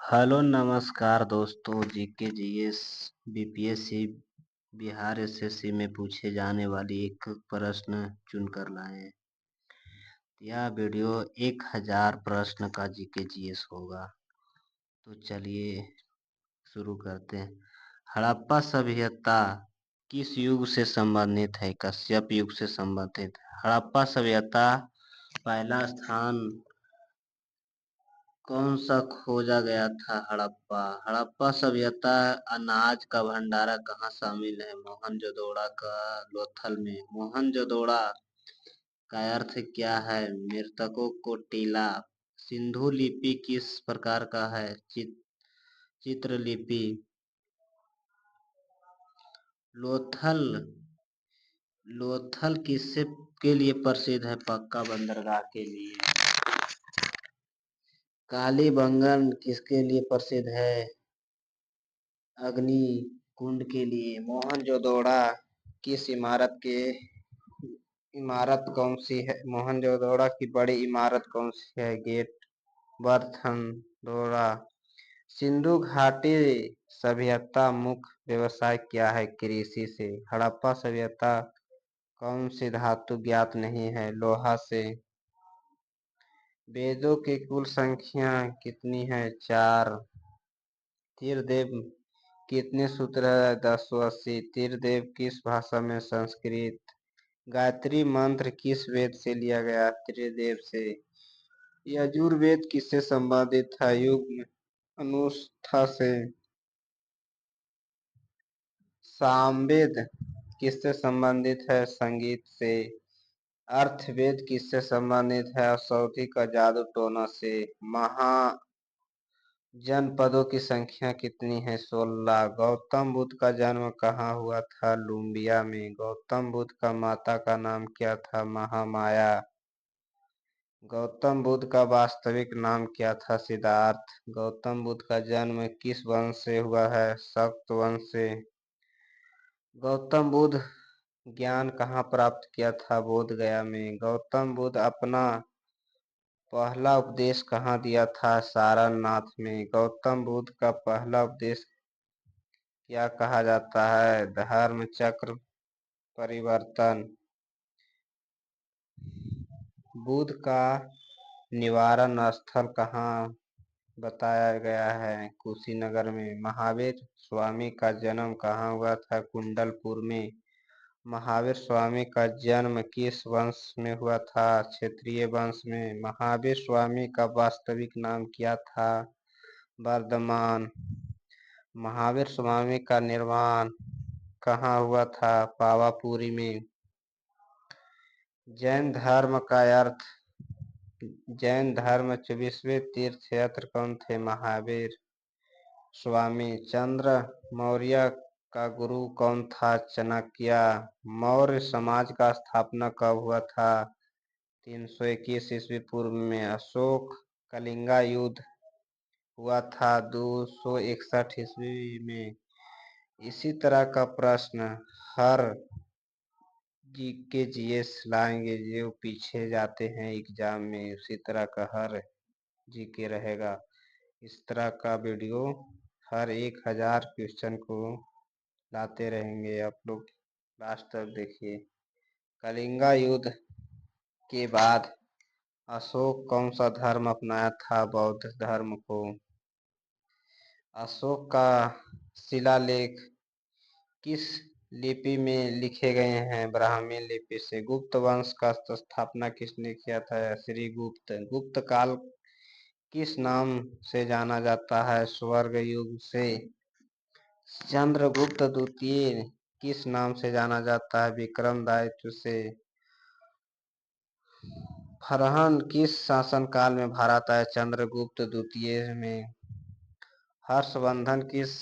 Hello नमस्कार दोस्तों। GK GS BPSC Bihar SSC में पूछे जाने वाली एक प्रश्न चुनकर लाए हैं। यह वीडियो 1000 प्रश्न का जीके जीएस होगा। तो चलिए शुरू करते हैं। हड़प्पा सभ्यता किस युग से संबंधित है? कश्यप युग से संबंधित। हड़प्पा सभ्यता पहला स्थान कौन सा खोजा गया था? हड़प्पा हड़प्पा सभ्यता अनाज का भंडारा कहाँ शामिल है? मोहनजोदड़ो का लोथल में। मोहनजोदड़ो का अर्थ क्या है? मृतकों को टीला। सिंधु लिपि किस प्रकार का है? चित्रलिपि। लोथल लोथल किससे के लिए प्रसिद्ध है? पक्का बंदरगाह के लिए। कालीबंगन किसके लिए प्रसिद्ध है? अग्नि कुंड के लिए। मोहनजोदड़ो किस इमारत कौन सी है? मोहनजोदड़ो की बड़ी इमारत कौन सी है? गेट बर्थनोरा। सिंधु घाटी सभ्यता मुख्य व्यवसाय क्या है? कृषि से। हड़प्पा सभ्यता कौन सी धातु ज्ञात नहीं है? लोहा से। वेदों की कुल संख्या कितनी है? 4। तीरदेव कितने सूत्र है? 1080। तीरदेव किस भाषा में? संस्कृत। गायत्री मंत्र किस वेद से लिया गया? त्रिदेव से। यजुर्वेद किससे संबंधित है? युग अनुष्ठा से। सामवेद किससे संबंधित है? संगीत से। अर्थवेद किससे संबंधित है? औषधि का जादू टोना से। जनपदों की संख्या कितनी है? 16। गौतम बुद्ध का जन्म कहाँ हुआ था? लुम्बिया में। गौतम बुद्ध का माता का नाम क्या था? महामाया। गौतम बुद्ध का वास्तविक नाम क्या था? सिद्धार्थ। गौतम बुद्ध का जन्म किस वंश से हुआ है? शक्त वंश से। गौतम बुद्ध ज्ञान कहाँ प्राप्त किया था? बोध गया में। गौतम बुद्ध अपना पहला उपदेश कहाँ दिया था? सारनाथ में। गौतम बुद्ध का पहला उपदेश क्या कहा जाता है? धर्म चक्र परिवर्तन। बुद्ध का निवारण स्थल कहाँ बताया गया है? कुशीनगर में। महावीर स्वामी का जन्म कहाँ हुआ था? कुंडलपुर में। महावीर स्वामी का जन्म किस वंश में हुआ था? क्षत्रिय वंश में। महावीर स्वामी का वास्तविक नाम क्या था? वर्धमान। महावीर स्वामी का निर्वाण कहाँ हुआ था? पावापुरी में। जैन धर्म का अर्थ। जैन धर्म 24वें तीर्थयात्री कौन थे? महावीर स्वामी। चंद्र मौर्य का गुरु कौन था? चाणक्य। मौर्य समाज का स्थापना कब हुआ था? 321 ईस्वी पूर्व में। अशोक कलिंगा युद्ध हुआ था 261 ईस्वी में। इसी तरह का प्रश्न हर जीके जीएस लाएंगे जो पीछे जाते हैं एग्जाम में, उसी तरह का हर जीके रहेगा। इस तरह का वीडियो हर 1000 क्वेश्चन को लाते रहेंगे। आप लोग लास्ट तक देखिए। कलिंगा युद्ध के बाद अशोक कौन सा धर्म अपनाया था? बौद्ध धर्म को। अशोक का शिलालेख किस लिपि में लिखे गए हैं? ब्राह्मी लिपि से। गुप्त वंश का स्थापना किसने किया था? श्री गुप्त। गुप्त काल किस नाम से जाना जाता है? स्वर्ग युग से। चंद्रगुप्त द्वितीय किस नाम से जाना जाता है? विक्रम दायित्व से। फरहन किस शासनकाल में भारत आए? चंद्रगुप्त द्वितीय में। हर्षवर्धन किस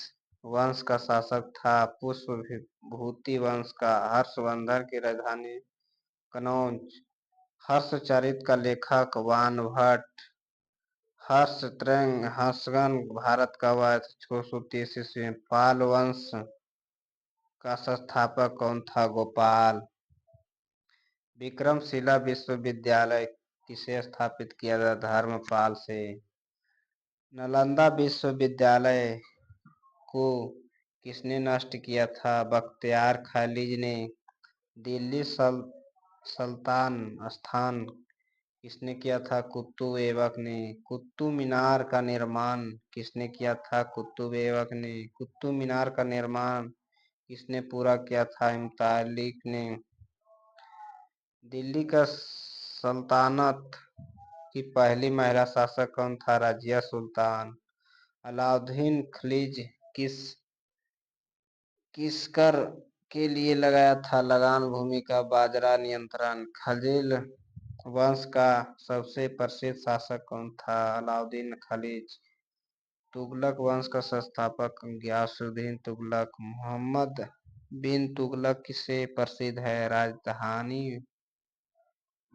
वंश का शासक था? पुष्पभूति वंश का। हर्षवर्धन की राजधानी कनौज। हर्षचरित का लेखक वानभट्ट। हर्षगन भारत का हुआ 630 ईस्वी में। पाल वंश का संस्थापक कौन था? गोपाल। विक्रमशिला विश्वविद्यालय किसे स्थापित किया था? धर्मपाल से। नालंदा विश्वविद्यालय को किसने नष्ट किया था? बख्तियार खिलजी ने। दिल्ली सल्तान स्थान किसने किया था? कुतुब ऐबक ने। कुतुब मीनार का निर्माण किसने किया था? कुतुब ऐबक ने। कुतुब मीनार का निर्माण किसने पूरा किया था? इमतालिक ने। दिल्ली का सल्तनत की पहली महिला शासक कौन था? रजिया सुल्तान। अलाउद्दीन खिलजी किस कर के लिए लगाया था लगान भूमि का बाजरा नियंत्रण? खिलजी वंश का सबसे प्रसिद्ध शासक कौन था? अलाउद्दीन खिलजी। तुगलक वंश का संस्थापक गियासुद्दीन तुगलक। मोहम्मद बिन तुगलक किससे प्रसिद्ध है? राजधानी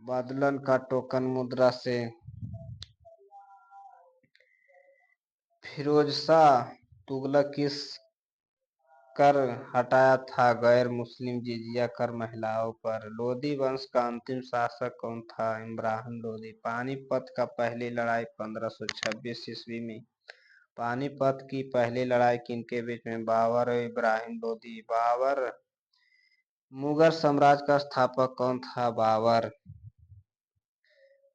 बाबुल का टोकन मुद्रा से। फिरोज शाह तुगलक किस कर हटाया था? गैर मुस्लिम जिजिया कर महिलाओं पर। लोदी वंश का अंतिम शासक कौन था? इब्राहिम लोदी। पानीपत का पहली लड़ाई 1526 ईस्वी में। पानीपत की पहली लड़ाई किनके बीच में? बाबर और इब्राहिम लोदी। बाबर। मुगल साम्राज्य का स्थापक कौन था? बाबर।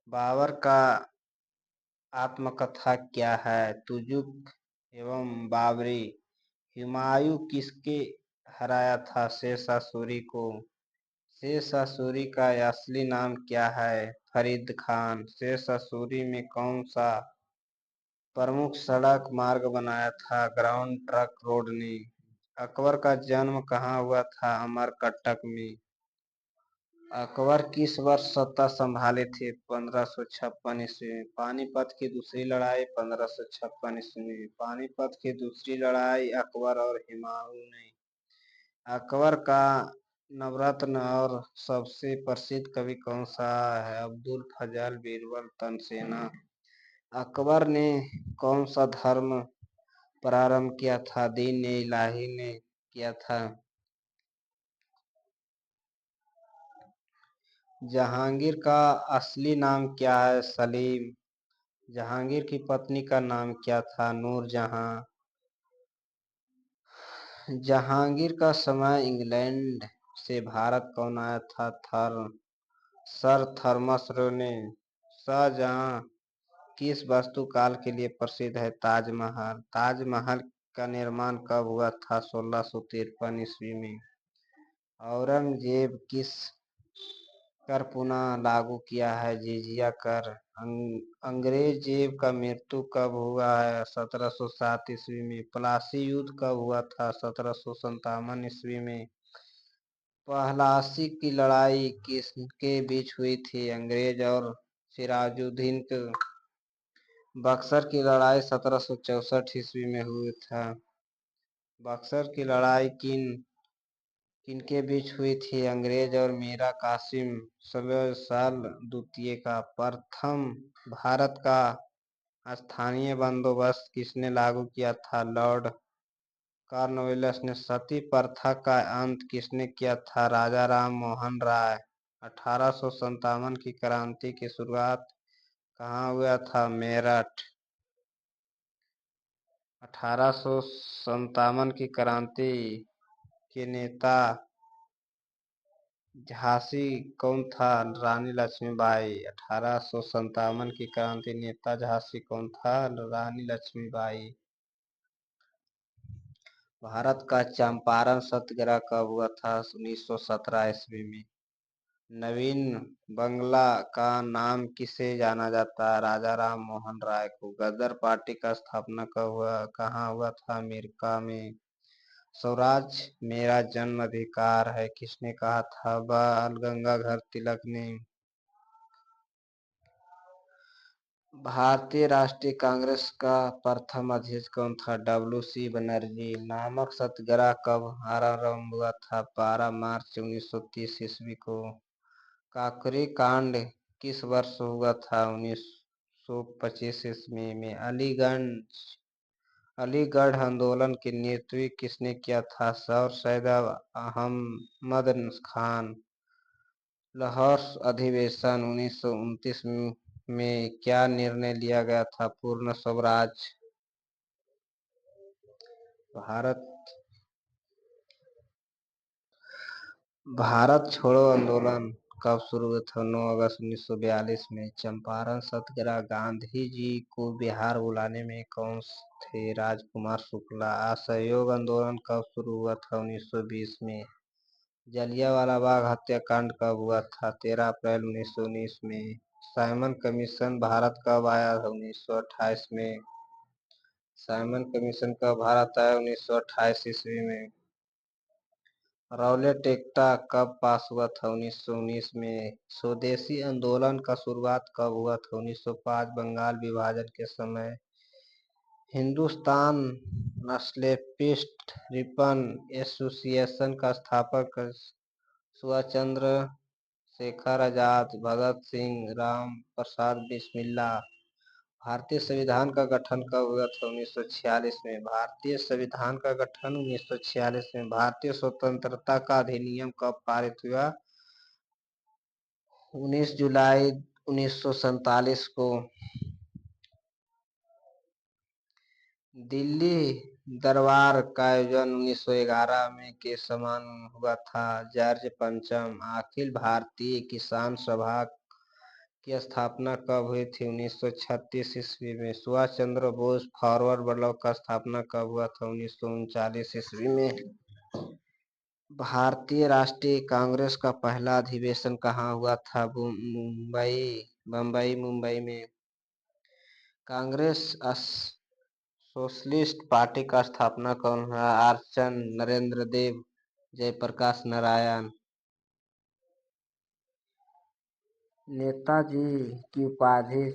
बाबर का आत्मकथा क्या है? तुजुक एवं बाबरी। हुमायूं किसके हराया था? शेरशाह सूरी को। शेरशाह सूरी का असली नाम क्या है? फरीद खान। शेरशाह सूरी में कौन सा प्रमुख सड़क मार्ग बनाया था? ग्राउंड ट्रंक रोड ने। अकबर का जन्म कहाँ हुआ था? अमरकंटक में। अकबर किस वर्ष सत्ता संभाले थे? 1556 ईस्वी में। पानीपत की दूसरी लड़ाई 1556 ईस्वी में। पानीपत की दूसरी लड़ाई अकबर और हुमायूं ने। अकबर का नवरत्न और सबसे प्रसिद्ध कवि कौन सा है? अब्दुल फजल बीरबल तनसेना। अकबर ने कौन सा धर्म प्रारंभ किया था? दीन इलाही ने किया था। जहांगीर का असली नाम क्या है? सलीम। जहांगीर की पत्नी का नाम क्या था? नूरजहां। जहांगीर का समय इंग्लैंड से भारत कौन आया था? सर थॉमस रो ने। शाहजहां किस वास्तुकाल के लिए प्रसिद्ध है? ताजमहल। ताजमहल का निर्माण कब हुआ था? 1653 ईस्वी में। औरंगजेब किस कर पुनः लागू किया है? जिजिया कर। अंग्रेजेब का मृत्यु कब हुआ है? 1707 ईस्वी में। प्लासी युद्ध कब हुआ था? 1757 ईस्वी में। पहलासी की लड़ाई किसके बीच हुई थी? अंग्रेज और सिराजुद्दीन के। बक्सर की लड़ाई 1764 ईस्वी में हुई था। बक्सर की लड़ाई किनके बीच हुई थी? अंग्रेज और मीरा कासिम। सलवाल द्वितीय का। प्रथम भारत का स्थानीय बंदोबस्त किसने लागू किया था? लॉर्ड कॉर्नवालिस ने। सती प्रथा का अंत किसने किया था? राजा राम मोहन राय। 1857 की क्रांति की शुरुआत कहाँ हुआ था? मेरठ। 1857 की क्रांति के नेता झांसी कौन था? रानी लक्ष्मीबाई। 1857 की क्रांति नेता झांसी कौन था? रानी लक्ष्मीबाई। भारत का चंपारण सत्याग्रह कब हुआ था? 1917 ईस्वी में। नवीन बंगला का नाम किसे जाना जाता है? राजा राम मोहन राय को। गदर पार्टी का स्थापना कब हुआ? कहाँ हुआ था? अमेरिका में। स्वराज मेरा जन्म अधिकार है किसने कहा था? बाल गंगाधर तिलक ने। भारतीय राष्ट्रीय कांग्रेस का प्रथम अध्यक्ष कौन था? डब्ल्यू.सी. बनर्जी। नमक सत्याग्रह कब आरंभ हुआ था? 12 मार्च 1930 ईस्वी को। काकोरी कांड किस वर्ष हुआ था? 1925 ईस्वी में। अलीगढ़ आंदोलन की नेतृत्व किसने किया था? सर सैयद अहमद खान। लाहौर अधिवेशन 1929 में में क्या निर्णय लिया गया था? पूर्ण स्वराज। भारत भारत छोड़ो आंदोलन कब शुरू हुआ था? 9 अगस्त 1942 में। चंपारण सत्याग्रह गांधी जी को बिहार बुलाने में कौन थे? राजकुमार शुक्ला। असहयोग आंदोलन कब शुरू हुआ था? 1920 में। जलियांवाला बाग हत्याकांड कब हुआ था? 13 अप्रैल 1919 में। साइमन कमीशन भारत कब आया था? 1928 में। साइमन कमीशन कब भारत आया? 1928 ईस्वी में। रौलेट एक्टा कब पास हुआ था? 1919 में। स्वदेशी आंदोलन का शुरुआत कब हुआ था? 1905 बंगाल विभाजन के समय। हिंदुस्तान नेशनलिस्ट रिपन एसोसिएशन का स्थापक सुभाष चंद्र शेखर आजाद, भगत सिंह, राम प्रसाद बिस्मिल्ला। भारतीय संविधान का गठन कब हुआ था? 1946 में। भारतीय संविधान का गठन 1946 में। भारतीय स्वतंत्रता का अधिनियम कब पारित हुआ? 19 जुलाई 1947 को। दिल्ली दरबार का आयोजन 1911 में के समान हुआ था। जॉर्ज पंचम। अखिल भारतीय किसान सभा की स्थापना कब हुई थी? 1936 ईस्वी में। सुभाष चंद्र बोस फॉरवर्ड ब्लॉक का स्थापना कब हुआ था? 1939 ईस्वी में। भारतीय राष्ट्रीय कांग्रेस का पहला अधिवेशन कहाँ हुआ था? मुंबई में। कांग्रेस सोशलिस्ट पार्टी का स्थापना कौन हुआ? आरचंद, नरेंद्र देव, जयप्रकाश नारायण। नेताजी की उपाधि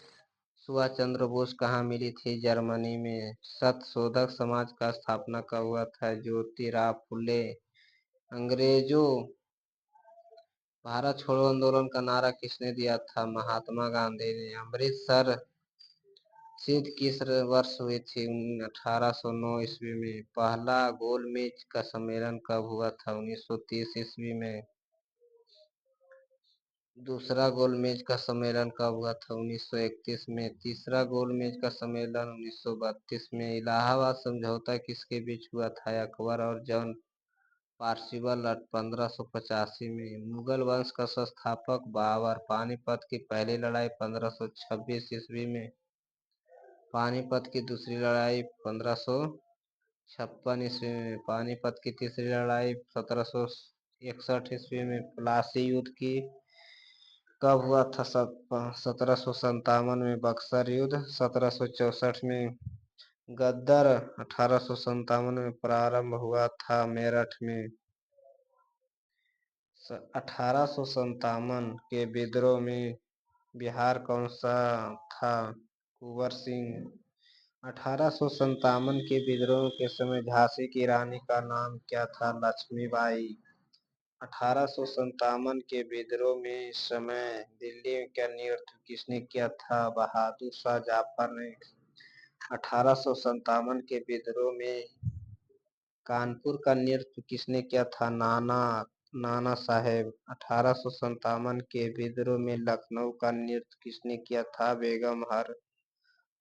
सुभाष चंद्र बोस कहाँ मिली थी? जर्मनी में। सत्यशोधक समाज का स्थापना कब हुआ था? ज्योतिराव फुले। अंग्रेजों भारत छोड़ो आंदोलन का नारा किसने दिया था? महात्मा गांधी ने। अमृतसर सिद्ध किस वर्ष हुई थी? 1809 ईस्वी में। पहला गोलमेज का सम्मेलन कब हुआ था? 1930 ईस्वी में। दूसरा गोलमेज का सम्मेलन कब हुआ था? 1931 में। तीसरा गोलमेज का सम्मेलन 1932 में। इलाहाबाद समझौता किसके बीच हुआ था? अकबर और जॉन पार्सिवल 1585 में। मुगल वंश का संस्थापक बाबर। पानीपत की पहली लड़ाई 1526 ईस्वी में। पानीपत की दूसरी लड़ाई 1556 ईस्वी में। पानीपत की तीसरी लड़ाई 1761 ईस्वी में। प्लासी युद्ध की कब हुआ था? 1757 में। बक्सर युद्ध 1764 में। गदर 1857 में प्रारंभ हुआ था मेरठ में। 1857 के विद्रोह में बिहार कौन सा था? कुंवर सिंह। 1857 के विद्रोह के समय झांसी की रानी का नाम क्या था? लक्ष्मीबाई। 1857 के विद्रोह में समय दिल्ली में क्या नेतृत्व किसने किया था? बहादुर शाह जाफर ने। 1857 के विद्रोह में कानपुर का नेतृत्व किसने किया था? नाना साहेब। 1857 के विद्रोह में लखनऊ का नेतृत्व किसने किया था? बेगम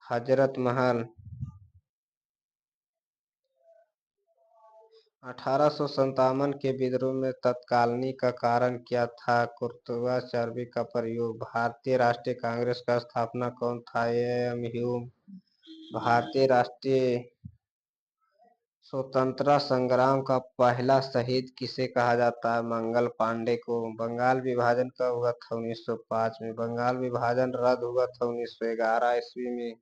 हजरत महल। 1857 के विद्रोह में तत्कालीन का कारण क्या था? कुर्तवा चर्बी का प्रयोग। भारतीय राष्ट्रीय कांग्रेस का स्थापना कौन था? M Hume. भारतीय राष्ट्रीय स्वतंत्रता संग्राम का पहला शहीद किसे कहा जाता है? मंगल पांडे को। बंगाल विभाजन कब हुआ था? 1905 में। बंगाल विभाजन रद्द हुआ था 1911 ईस्वी में।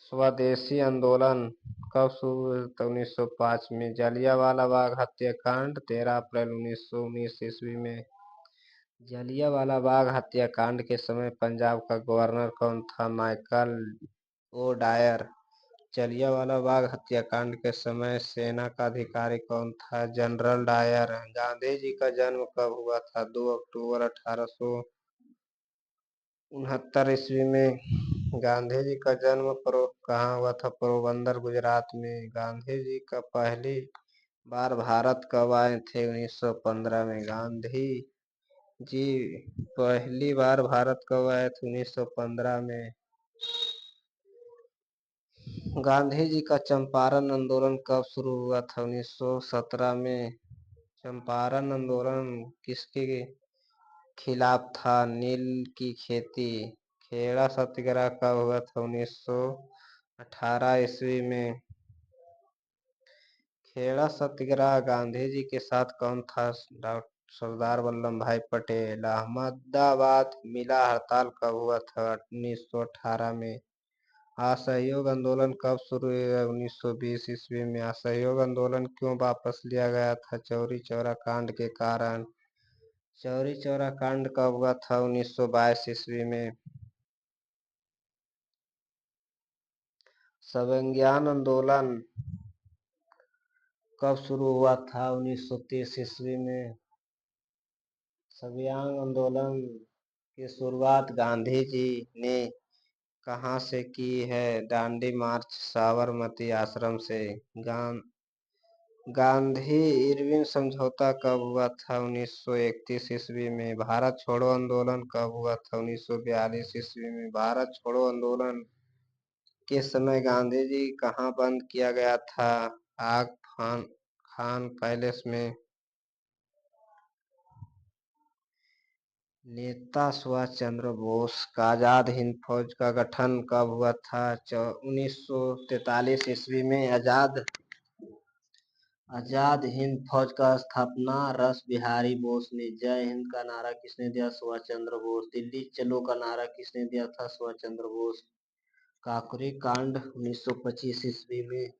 स्वदेशी आंदोलन कब शुरू हुआ था? 1905 में। जलियांवाला बाग हत्याकांड 13 अप्रैल 1919 ईस्वी में। जलियांवाला बाग हत्याकांड के समय पंजाब का गवर्नर कौन था? Michael O'Dwyer. Jallianwala Bagh हत्याकांड के समय सेना का अधिकारी कौन था? General Dyer. गांधी जी का जन्म कब हुआ था? 2 अक्टूबर 1869 ईस्वी में। गांधी जी का जन्म कहाँ हुआ था? पोरबंदर गुजरात में। गांधी जी का पहली बार भारत कब आए थे? 1915 में। गांधी जी, पहली बार भारत कब आए थे? 1915 में। गांधी जी का चंपारण आंदोलन कब शुरू हुआ था? 1917 में। चंपारण आंदोलन किसके खिलाफ था? नील की खेती। खेड़ा सत्याग्रह कब हुआ था? 1918 ईस्वी में। खेड़ा सत्याग्रह गांधी जी के साथ कौन था? डॉक्टर सरदार वल्लभ भाई पटेल। अहमदाबाद मिला हड़ताल कब हुआ था? 1918 में। असहयोग आंदोलन कब शुरू हुआ? 1920 ईस्वी में। असहयोग आंदोलन क्यों वापस लिया गया था? चौरी चौरा कांड के कारण। चौरी चौरा कांड कब हुआ था? 1922 ईस्वी में। संविज्ञान आंदोलन कब शुरू हुआ था? 1930 ईस्वी में। संविज्ञान आंदोलन की शुरुआत गांधी जी ने कहाँ से की है? दांडी मार्च साबरमती आश्रम से। गांधी इरविन समझौता कब हुआ था? 1931 ईस्वी में। भारत छोड़ो आंदोलन कब हुआ था? 1942 ईस्वी में। भारत छोड़ो आंदोलन के समय गांधी जी कहाँ बंद किया गया था? आग खान पैलेस में। नेता सुभाष चंद्र बोस का आजाद हिंद फौज का गठन कब हुआ था? 1943 ईस्वी में। आजाद हिंद फौज का स्थापना रास बिहारी बोस ने। जय हिंद का नारा किसने दिया? सुभाष चंद्र बोस। दिल्ली चलो का नारा किसने दिया था? सुभाष चंद्र बोस। काकोरी कांड 1925 ईस्वी में।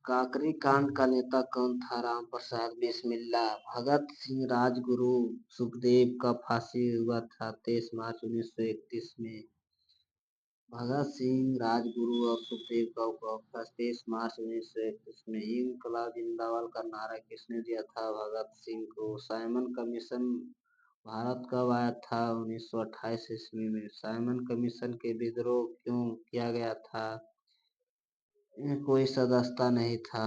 काकरी कांड का नेता कौन था? राम प्रसाद बिस्मिल्ला। भगत सिंह राजगुरु सुखदेव का फांसी हुआ था 23 मार्च 1931 में। भगत सिंह राजगुरु और सुखदेव का 23 मार्च 1931 में। इनकलाब जिंदाबाद का नारा किसने दिया था? भगत सिंह को। साइमन कमीशन भारत कब आया था? 1928 ईस्वी में। साइमन कमीशन के विद्रोह क्यों किया गया था? इनमें कोई सदस्यता नहीं था।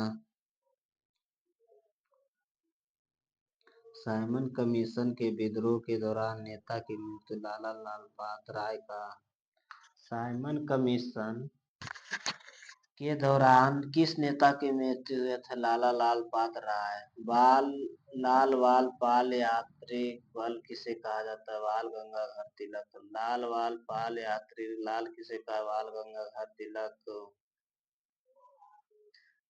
साइमन कमीशन के विद्रोह के दौरान नेता की मृत्यु। लाला लाजपत राय का। साइमन कमीशन के दौरान किस नेता की मृत्यु हुई थी? लाला लाजपत राय। लाल वाल पाल यात्री बल किसे कहा जाता है? बाल गंगाधर तिलक। लाल वाल पाल यात्री लाल किसे कहा? बाल गंगाधर तिलक।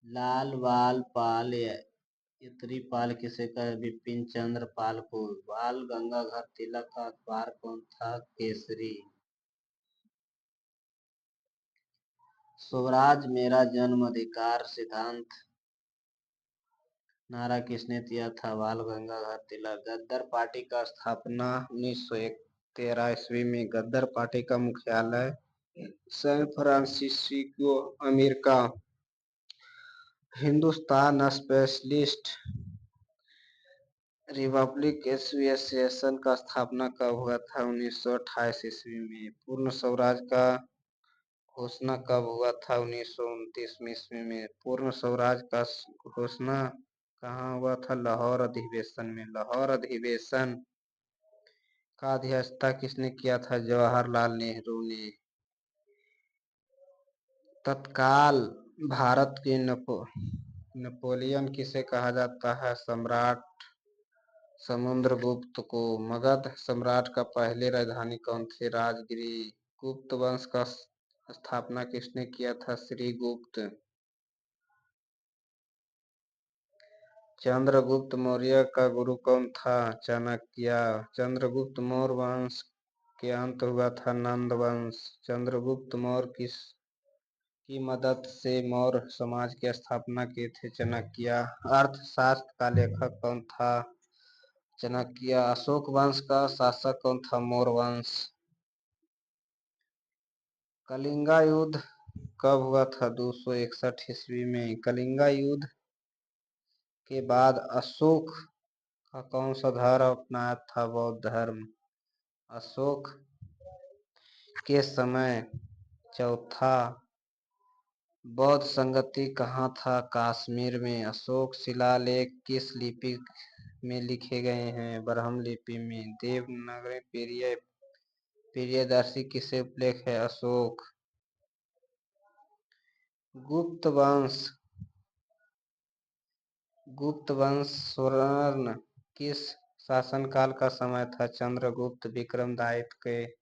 लाल वाल पाल यात्री पाल किसे कहा? बिपिन चंद्र पाल को। बाल गंगाधर तिलक का अखबार कौन था? केसरी। स्वराज मेरा जन्म अधिकार सिद्धांत नारा किसने दिया था? बाल गंगाधर तिलक। गदर पार्टी का स्थापना 1913 ईस्वी में। गदर पार्टी का मुख्यालय San Francisco America. Hindustan socialist republic association का स्थापना कब हुआ था? 1928 ईस्वी में। पूर्ण स्वराज का घोषणा कब हुआ था? 1929 ईस्वी में। पूर्ण स्वराज का घोषणा कहाँ हुआ था? लाहौर अधिवेशन में। लाहौर अधिवेशन का अध्यक्षता किसने किया था? जवाहरलाल नेहरू ने। तत्काल भारत के नेपोलियन किसे कहा जाता है? सम्राट समुद्रगुप्त को। मगध सम्राट का पहली राजधानी कौन थी? राजगिरी। गुप्त वंश का स्थापना किसने किया था? श्रीगुप्त। चंद्रगुप्त मौर्य का गुरु कौन था? चाणक्य। चंद्रगुप्त मौर्य वंश के अंत हुआ था नंद वंश। चंद्रगुप्त मौर्य की मदद से मौर्य समाज की स्थापना की थी चाणक्य। अर्थशास्त्र का लेखक कौन था? चाणक्य। अशोक वंश का शासक कौन था? मौर्य वंश। कलिंगा युद्ध कब हुआ था? 261 ईस्वी में। कलिंगा युद्ध के बाद अशोक का कौन सा धर्म अपनाया था? बौद्ध धर्म। अशोक के समय चौथा बौद्ध संगति कहाँ था? कश्मीर में। अशोक शिलालेख किस लिपि में लिखे गए हैं? ब्राह्मी लिपि में। देवनागरी प्रियदर्शी किसे उपलेख है? अशोक। गुप्त वंश स्वर्ण किस शासनकाल का समय था? चंद्रगुप्त। विक्रमोत्तर के।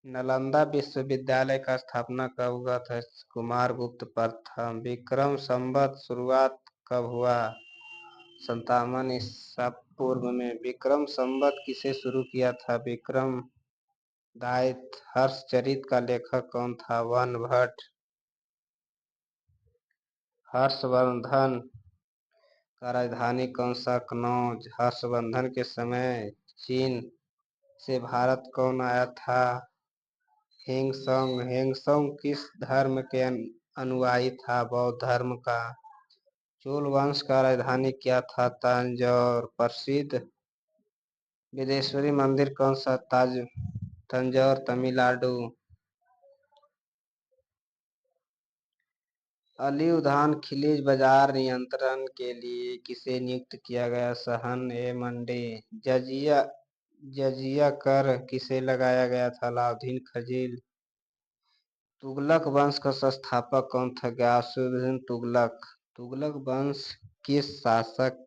नालंदा विश्वविद्यालय का स्थापना कब हुआ था? कुमारगुप्त प्रथम। विक्रम संवत शुरुआत कब हुआ? 57 ईसा पूर्व में। विक्रम संवत किसे शुरू किया था? विक्रम दायित्व। हर्षचरित का लेखक कौन था? वन भट्ट। हर्षवर्धन का राजधानी कौन सा? कनौज। हर्षवर्धन के समय चीन से भारत कौन आया था? हेंगसंग किस धर्म के अनुयायी था? बौद्ध धर्म का। चोल वंश का राजधानी क्या था? तंजौर। प्रसिद्ध विदेश्वरी मंदिर कौन सा? तंजौर तमिलनाडु। अली उद्यान खिलीज बाजार नियंत्रण के लिए किसे नियुक्त किया गया? सहन ए मंडे। जजिया कर किसे लगाया गया था? अलाउद्दीन खिलजी। तुगलक वंश का संस्थापक कौन था? गयासुद्दीन तुगलक। तुगलक वंश किस शासक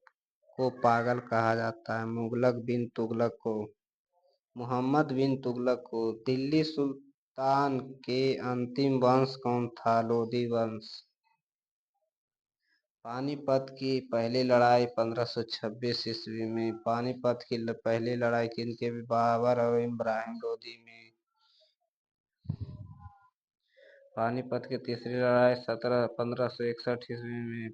को पागल कहा जाता है? मुगलक बिन तुगलक को। मुहम्मद बिन तुगलक को। दिल्ली सुल्तान के अंतिम वंश कौन था? लोधी वंश। पानीपत की पहली लड़ाई 1526 ईस्वी में। पानीपत की पहली लड़ाई किनके? बाबर और इब्राहिम लोदी में। पानीपत की तीसरी लड़ाई 1561 ईस्वी में।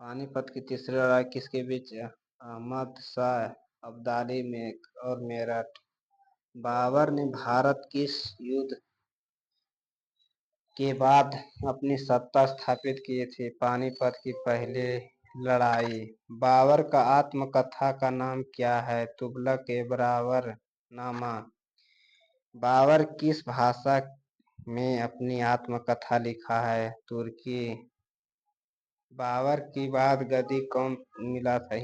पानीपत की तीसरी लड़ाई किसके बीच? अहमद शाह अब्दाली में और मेरठ। बाबर ने भारत किस युद्ध के बाद अपनी सत्ता स्थापित की थी? पानीपत की पहली लड़ाई। बाबर का आत्मकथा का नाम क्या है? तुगलक ए बाबर नामा। बाबर किस भाषा में अपनी आत्मकथा लिखा है? तुर्की। बाबर के बाद गद्दी कौन मिला था?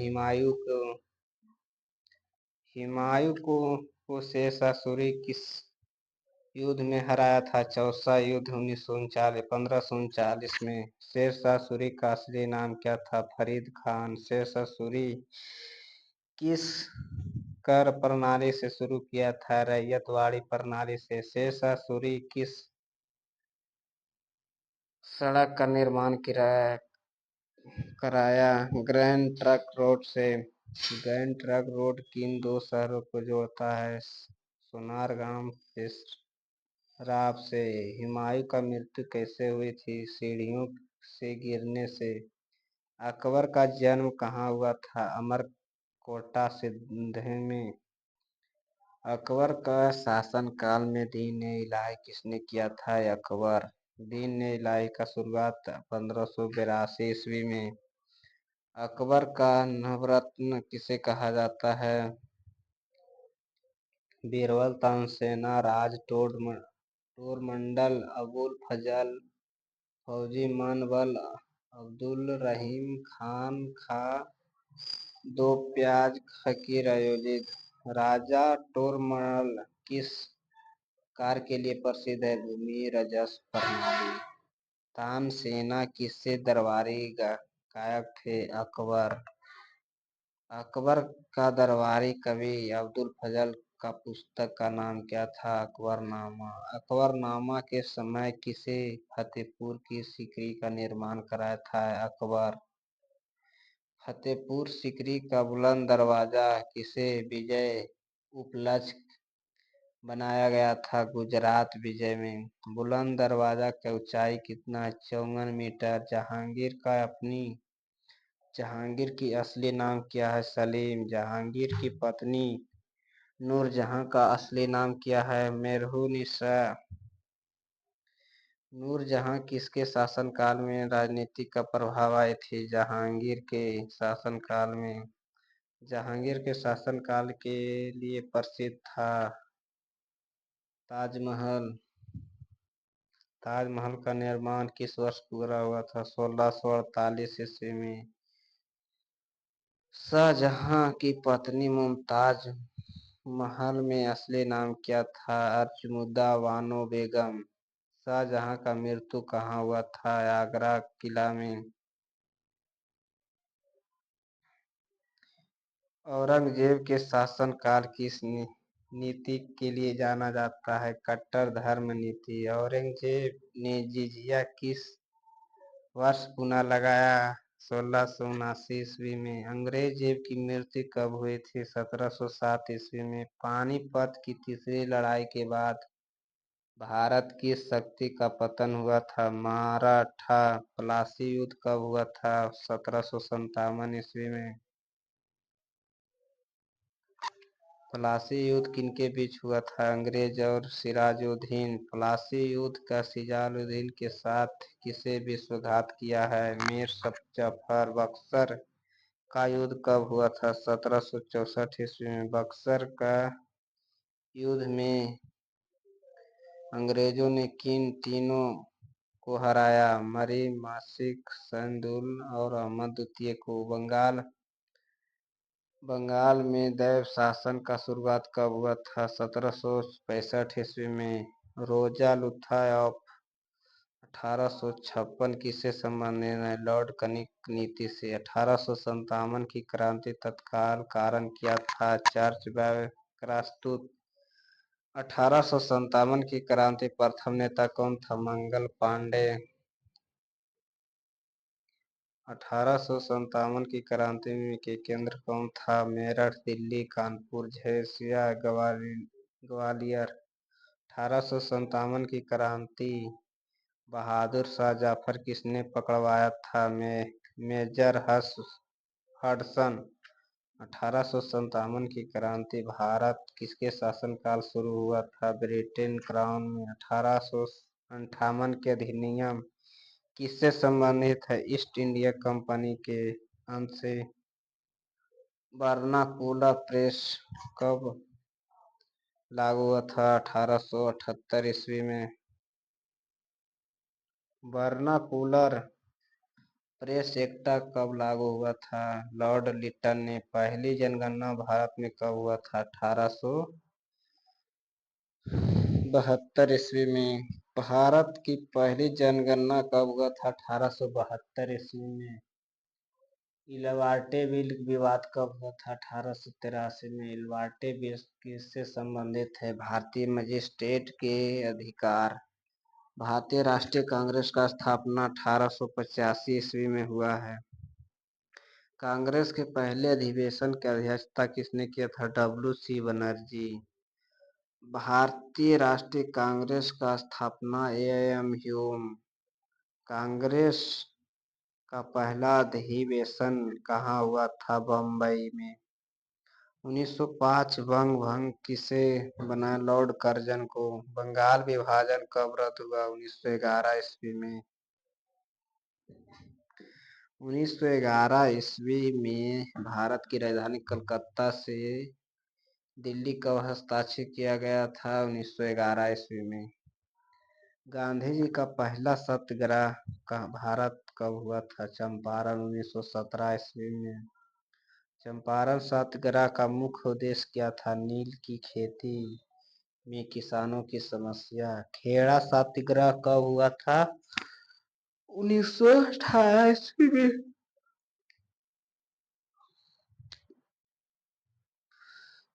हुमायूं को शेरशाह सूरी किस युद्ध में हराया था? चौसा युद्ध 1539 में। शेरशाह सूरी का असली नाम क्या था? फरीद खान। शेरशाह सूरी किस कर प्रणाली से शुरू किया था? रैयतवाड़ी प्रणाली से। शेरशाह सूरी किस सड़क का निर्माण कराया? ग्रैंड ट्रंक रोड से। ग्रैंड ट्रंक रोड किन दो शहरों को जोड़ता है? सोनारगांव पेशराब से। हुमायूं का मृत्यु कैसे हुई थी? सीढ़ियों से गिरने से। अकबर का जन्म कहाँ हुआ था? अमरकोटा सिंध में। अकबर का शासनकाल में दीन ए इलाही किसने किया था? अकबर। दीन ए इलाही का शुरुआत 1582 ईस्वी में। अकबर का नवरत्न किसे कहा जाता है? बीरबल तानसेन राज टोडरमल अबुल फजल फौजी मनवल अब्दुल रहीम खां दो प्याज फकीर आयोजित। राजा टोडरमल किस कार्य के लिए प्रसिद्ध है? भूमि राजस्व प्रणाली। तानसेन किसके दरबारी गायक थे? अकबर। अकबर का दरबारी कवि अब्दुल फजल का पुस्तक का नाम क्या था? अकबरनामा। अकबरनामा के समय किसे फतेहपुर की सीकरी का निर्माण कराया था? अकबर। फतेहपुर सीकरी का बुलंद दरवाजा किसे विजय उपलक्ष्य बनाया गया था? गुजरात विजय में। बुलंद दरवाजा की ऊंचाई कितना है? 54 मीटर। जहांगीर की असली नाम क्या है? सलीम। जहांगीर की पत्नी नूरजहां का असली नाम क्या है? मेहरुन्निसा। नूरजहां किसके शासनकाल में राजनीति का प्रभाव आई थी? जहांगीर के शासनकाल में। जहांगीर के शासनकाल के लिए प्रसिद्ध था ताजमहल। ताजमहल का निर्माण किस वर्ष पूरा हुआ था? 1648 ईस्वी में। शाहजहां की पत्नी मुमताज महल में असली नाम क्या था? अर्जुमुद्दा बानो बेगम। शाहजहां का मृत्यु कहाँ हुआ था? आगरा किला में। औरंगजेब के शासनकाल किस नीति के लिए जाना जाता है? कट्टर धर्म नीति। औरंगजेब ने जिजिया किस वर्ष पुनः लगाया? 1679 ईस्वी में। अंग्रेजेब की मृत्यु कब हुई थी? 1707 ईस्वी में। पानीपत की तीसरी लड़ाई के बाद भारत की शक्ति का पतन हुआ था? मराठा। प्लासी युद्ध कब हुआ था? 1757 ईस्वी में। प्लासी युद्ध किनके बीच हुआ था? अंग्रेज और सिराजुद्दीन। प्लासी युद्ध का सिराजुद्दीन के साथ किसे विश्वासघात किया है? मीर जफर। बक्सर का युद्ध कब हुआ था? 1764 ईस्वी में। बक्सर का युद्ध में अंग्रेजों ने किन तीनों को हराया? मरी, मासिक, सैदुल और अहमद द्वितीय को। बंगाल में दैव शासन का शुरुआत कब हुआ था? 1765 ईस्वी में। रोजा लुथ्रा ऑफ 1856 किससे संबंधित है? लॉर्ड कनिंग नीति से। 1857 की क्रांति तत्काल कारण क्या था? चर्च व्यवस्थित। 1857 की क्रांति प्रथम नेता कौन था? मंगल पांडे। 1857 की क्रांति के केंद्र कौन था? मेरठ, दिल्ली, कानपुर, झेसिया, ग्वालियर। 1857 की क्रांति बहादुर शाह जफर किसने पकड़वाया था? Major Hudson. 1857 की क्रांति भारत किसके शासनकाल शुरू हुआ था? ब्रिटेन क्राउन में। 1858 के अधिनियम किससे संबंधित है? ईस्ट इंडिया कंपनी के अंत से। वर्नाकुलर प्रेस कब लागू हुआ था? 1878 ईस्वी में। वर्नाकुलर प्रेस एक्ट कब लागू हुआ था? लॉर्ड लिटन ने। पहली जनगणना भारत में कब हुआ था? 1872 ईस्वी में। भारत की पहली जनगणना कब हुआ था? 1872 ईस्वी में। इलवार्टे बिल विवाद कब हुआ था? 1883 में। इलवार्टे बिल किससे संबंधित है? भारतीय मजिस्ट्रेट के अधिकार। भारतीय राष्ट्रीय कांग्रेस का स्थापना 1885 ईस्वी में हुआ है। कांग्रेस के पहले अधिवेशन की अध्यक्षता किसने किया था? डब्ल्यू.सी. बनर्जी। भारतीय राष्ट्रीय कांग्रेस का स्थापना ए.एम. ह्यूम। कांग्रेस का पहला अधिवेशन कहाँ हुआ था? बम्बई में। 1905 बंग भंग किसे बनाया? लॉर्ड कर्जन को। बंगाल विभाजन कब रद्द हुआ? 1911 ईस्वी में। 1911 ईस्वी में भारत की राजधानी कलकत्ता से दिल्ली कब हस्ताक्षर किया गया था? 1911 ईस्वी में। गांधी जी का पहला सत्याग्रह का भारत कब हुआ था? चंपारण 1917 ईस्वी में। चंपारण सत्याग्रह का मुख्य उद्देश्य क्या था? नील की खेती में किसानों की समस्या। खेड़ा सत्याग्रह कब हुआ था? 1918 ईस्वी में।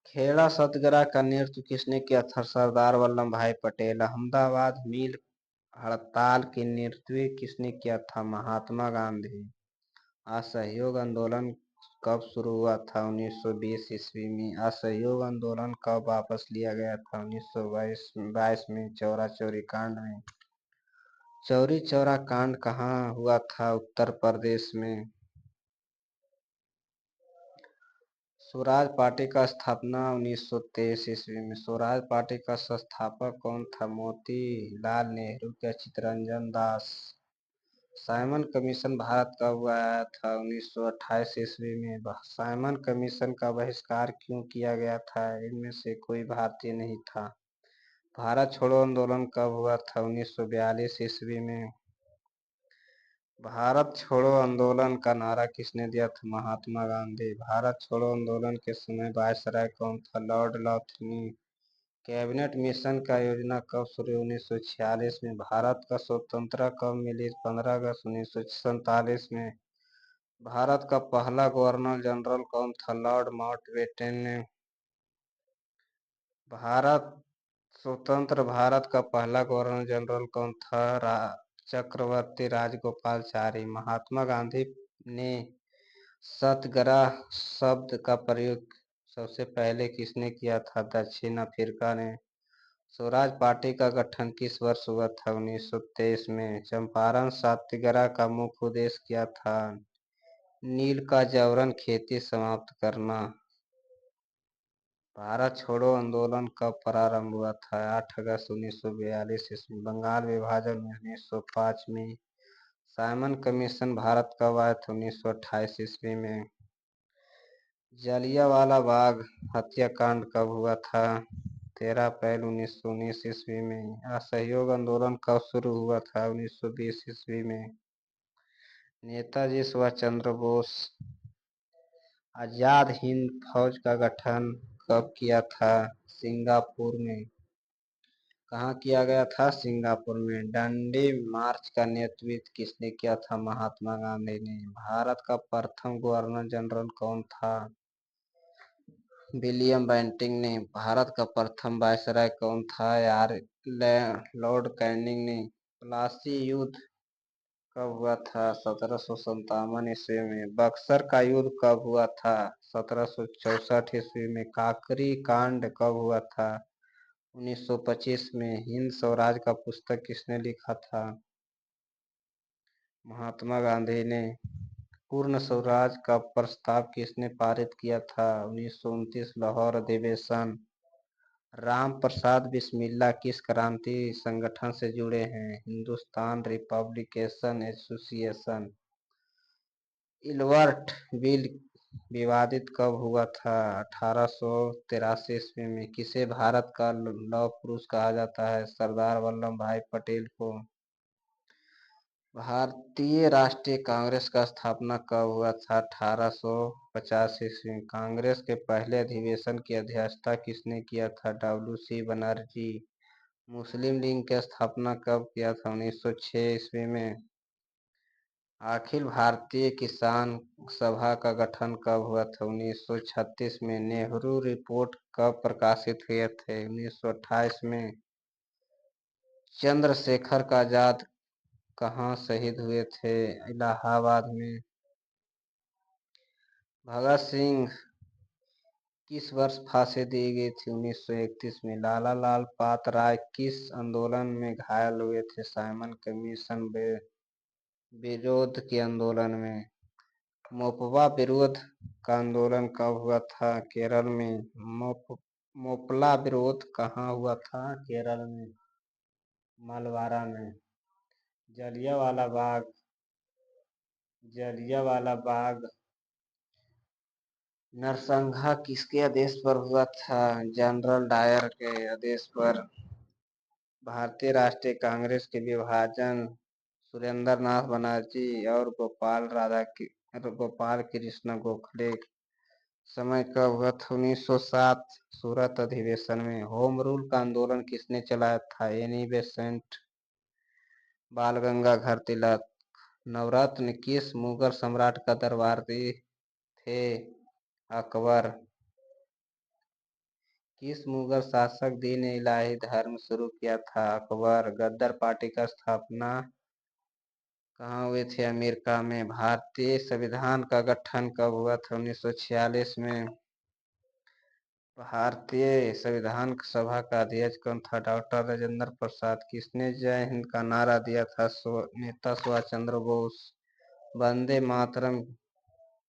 खेड़ा सत्याग्रह का नेतृत्व किसने किया था? सरदार वल्लभ भाई पटेल। अहमदाबाद मिल हड़ताल के नेतृत्व किसने किया था? महात्मा गांधी। असहयोग आंदोलन कब शुरू हुआ था? 1920 ईस्वी में। असहयोग आंदोलन कब वापस लिया गया था? 1922 में। चौरा चौरी कांड में। चौरी चौरा कांड कहाँ हुआ था? उत्तर प्रदेश में। स्वराज पार्टी का स्थापना 1923 ईस्वी में। स्वराज पार्टी का संस्थापक कौन था? मोतीलाल नेहरू या चित्तरंजन दास। साइमन कमीशन भारत कब आया था? 1928 ईस्वी में। साइमन कमीशन का बहिष्कार क्यों किया गया था? इनमें से कोई भारतीय नहीं था। भारत छोड़ो आंदोलन कब हुआ था? 1942 ईस्वी में। भारत छोड़ो आंदोलन का नारा किसने दिया था? महात्मा गांधी। भारत छोड़ो आंदोलन के समय वायसराय कौन था? लॉर्ड लॉथनी। कैबिनेट मिशन का योजना कब शुरू? 1946 में। भारत का स्वतंत्रता कब मिली? 15 अगस्त 1947 में। भारत का पहला गवर्नर जनरल कौन था? लॉर्ड माउंटबेटन ने। स्वतंत्र भारत का पहला गवर्नर जनरल कौन था? चक्रवर्ती राजगोपालाचारी। महात्मा गांधी ने सत्याग्रह शब्द का प्रयोग सबसे पहले किसने किया था? दक्षिण अफ्रीका ने। स्वराज पार्टी का गठन किस वर्ष हुआ था? 1923 में। चंपारण सत्याग्रह का मुख्य उद्देश्य क्या था? नील का जबरन खेती समाप्त करना। भारत छोड़ो आंदोलन कब प्रारंभ हुआ था? 8 अगस्त 1942 ईस्वी। बंगाल विभाजन 1905 में। साइमन कमीशन भारत कब आया था? 1928 ईस्वी में। जलियांवाला बाग हत्याकांड कब हुआ था? 13 अप्रैल 1919 ईस्वी में। असहयोग आंदोलन कब शुरू हुआ था? 1920 ईस्वी में। नेताजी सुभाष चंद्र बोस आजाद हिंद फौज का गठन कब किया था? सिंगापुर में। कहाँ किया गया था? सिंगापुर में। डंडी मार्च का नेतृत्व किसने किया था? महात्मा गांधी ने। भारत का प्रथम गवर्नर जनरल कौन था? विलियम बेंटिंक ने। भारत का प्रथम वायसराय कौन था? लॉर्ड कैनिंग ने। प्लासी युद्ध कब हुआ था? 1757 ईस्वी में। बक्सर का युद्ध कब हुआ था? 1764 ईस्वी में। काकरी कांड कब हुआ था? 1925 में। हिंद स्वराज का पुस्तक किसने लिखा था? महात्मा गांधी ने। पूर्ण स्वराज का प्रस्ताव किसने पारित किया था? 1929 लाहौर अधिवेशन। राम प्रसाद बिस्मिल्ला किस क्रांति संगठन से जुड़े हैं? Hindustan republication association. Ilbert bill विवादित कब हुआ था? 1883 ईस्वी में। किसे भारत का लौह पुरुष कहा जाता है? सरदार वल्लभ भाई पटेल को। भारतीय राष्ट्रीय कांग्रेस का स्थापना कब हुआ था? 1850 ईस्वी में। कांग्रेस के पहले अधिवेशन की अध्यक्षता किसने किया था? WC बनर्जी। मुस्लिम लीग की स्थापना कब किया था? 1906 ईस्वी में। अखिल भारतीय किसान सभा का गठन कब हुआ था? 1936 में। नेहरू रिपोर्ट कब प्रकाशित हुए थे? 1928 में। चंद्रशेखर आजाद कहाँ शहीद हुए थे? इलाहाबाद में। भगत सिंह किस वर्ष फांसी दी गई थी? 1931 में। लाला लाल पातराय किस आंदोलन में घायल हुए थे? साइमन कमीशन विरोध के आंदोलन में। मोपवा विरोध का आंदोलन कब हुआ था? केरल में। मोपला विरोध कहाँ हुआ था? केरल में, मलवारा में। जलियांवाला बाग नरसंहार किसके आदेश पर हुआ था? जनरल डायर के आदेश पर। भारतीय राष्ट्रीय कांग्रेस के विभाजन सुरेंद्र नाथ बनर्जी और गोपाल कृष्ण गोखले समय कब हुआ था? 1907 सूरत अधिवेशन में। होम रूल का आंदोलन किसने चलाया था? Annie Besant. बाल गंगाधर तिलक। नवरत्न किस मुगल सम्राट का दरबारी थे? अकबर। किस मुगल शासक दीन इलाही धर्म शुरू किया था? अकबर। गदर पार्टी का स्थापना कहाँ हुए थे? अमेरिका में। भारतीय संविधान का गठन कब हुआ था? 1946 में। भारतीय संविधान सभा का अध्यक्ष कौन था? डॉक्टर राजेंद्र प्रसाद। किसने जय हिंद का नारा दिया था? नेता सुभाष चंद्र बोस। वंदे मातरम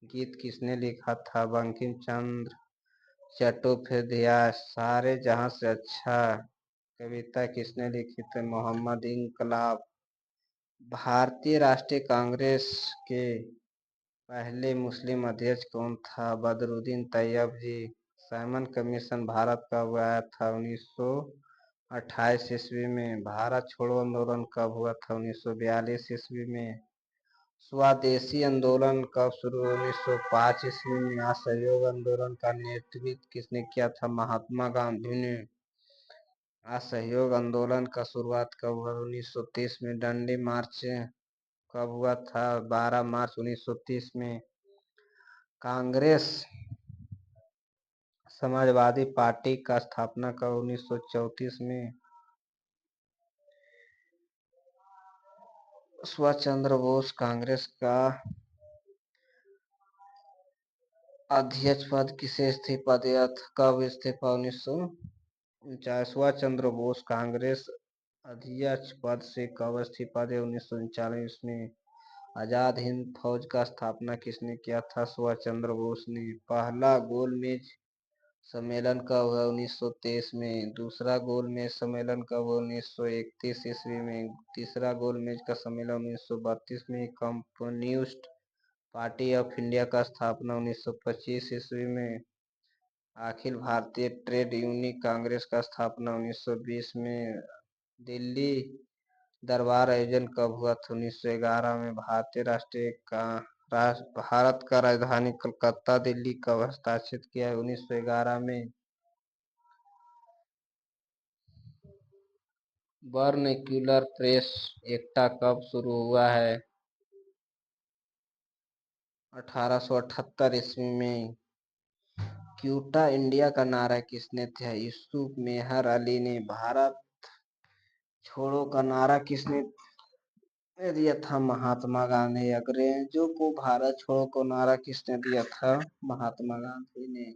गीत किसने लिखा था? बंकिम चंद्र चट्टोपाध्याय। सारे जहां से अच्छा कविता किसने लिखी थी? मोहम्मद इनकलाब। भारतीय राष्ट्रीय कांग्रेस के पहले मुस्लिम अध्यक्ष कौन था? बदरुद्दीन तैयब जी। साइमन कमीशन भारत कब आया था? 1900 28 ईस्वी में। भारत छोड़ो आंदोलन कब हुआ था? 1942 ईस्वी में। स्वदेशी आंदोलन कब शुरू हुआ? 1905 ईस्वी में। असहयोग आंदोलन का नेतृत्व किसने किया था? महात्मा गांधी ने। असहयोग आंदोलन का शुरुआत कब हुआ? 1930 में। डंडी मार्च कब हुआ था? 12 मार्च 1930 में। कांग्रेस समाजवादी पार्टी का स्थापना कब? 1934 में। सुभाष चंद्र बोस कांग्रेस का अध्यक्ष पद किसे इस्तीफा दिया था? कब इस्तीफा? 1949। सुभाष चंद्र बोस कांग्रेस अध्यक्ष पद से कब इस्तीफा दिया? 1939 में। आजाद हिंद फौज का स्थापना किसने किया था? सुभाष चंद्र बोस ने। पहला गोलमेज सम्मेलन कब हुआ? 1923 में। दूसरा गोलमेज सम्मेलन कब हुआ? 1931 ईस्वी में। तीसरा गोलमेज का सम्मेलन 1932 में। कम्युनिस्ट पार्टी ऑफ इंडिया का स्थापना 1925 ईस्वी में। अखिल भारतीय ट्रेड यूनियन कांग्रेस का स्थापना 1920 में। दिल्ली दरबार आयोजन कब हुआ था? 1911 में। भारत का राजधानी कलकत्ता दिल्ली कब हस्ताक्षरित किया है? 1911 में। वर्नक्यूलर प्रेस एक्टा कब शुरू हुआ है? 1878 ईस्वी में। क्यूटा इंडिया का नारा किसने दिया? यूसुफ मेहर अली ने। भारत छोड़ो का नारा किसने दिया था? महात्मा गांधी। अंग्रेजों को भारत छोड़ो को नारा किसने दिया था? महात्मा गांधी ने।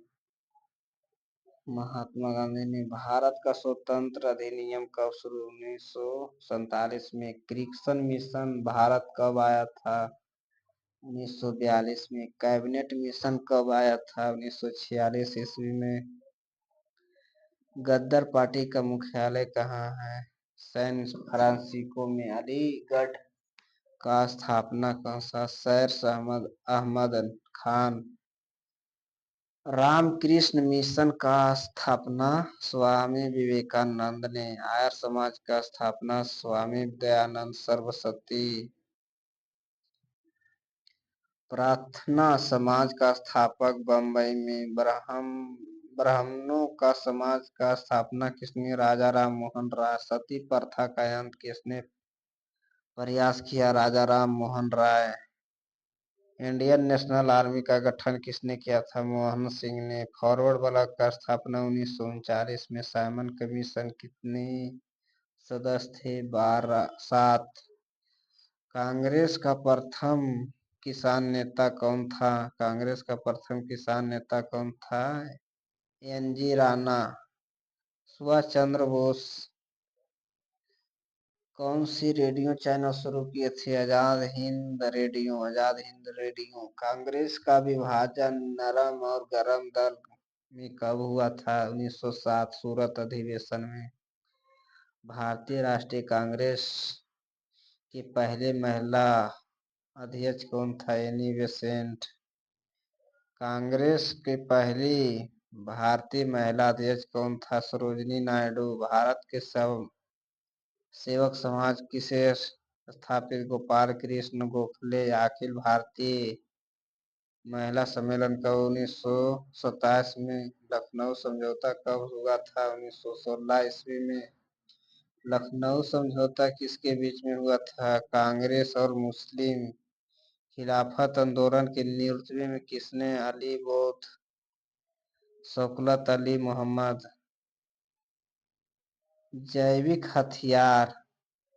महात्मा गांधी ने। भारत का स्वतंत्र अधिनियम कब शुरू? 1947 में। क्रिप्सन मिशन भारत कब आया था? 1942 में। कैबिनेट मिशन कब आया था? 1946 ईस्वी में। गदर पार्टी का मुख्यालय कहाँ है? सैन फ्रांसिस्को में। अलीगढ़ का स्थापना कौन सा? सैर अहमद खान। रामकृष्ण मिशन का स्थापना स्वामी विवेकानंद ने। आर्य समाज का स्थापना स्वामी दयानंद सरस्वती। प्रार्थना समाज का स्थापक बम्बई में। ब्राह्मणों का समाज का स्थापना किसने? राजा राम मोहन राय। सती प्रथा का अंत किसने प्रयास किया? राजा Ram Mohan Roy. Indian national army का गठन किसने किया था? मोहन सिंह ने। फॉरवर्ड ब्लॉक का स्थापना 1939 में। साइमन कमीशन कितने सदस्य थे? 7। कांग्रेस का प्रथम किसान नेता कौन था? कांग्रेस का प्रथम किसान नेता कौन था? एन.जी. राणा। सुभाष चंद्र बोस कौन सी रेडियो चैनल शुरू किए थे? आजाद हिंद रेडियो। आजाद हिंद रेडियो। कांग्रेस का विभाजन नरम और गरम दल में कब हुआ था? 1907 सूरत अधिवेशन में। भारतीय राष्ट्रीय कांग्रेस की पहली महिला अध्यक्ष कौन था? Annie Besant. कांग्रेस की पहली भारतीय महिला अध्यक्ष कौन था? सरोजिनी नायडू। भारत के सेवक समाज किसे स्थापित? गोपाल कृष्ण गोखले। अखिल भारतीय महिला सम्मेलन कब? 1927 में। लखनऊ समझौता कब हुआ था? 1916 ईस्वी में। लखनऊ समझौता किसके बीच में हुआ था? कांग्रेस और मुस्लिम। खिलाफत आंदोलन के नेतृत्व में किसने? अली बौद्ध। शौकत अली मोहम्मद। जैविक हथियार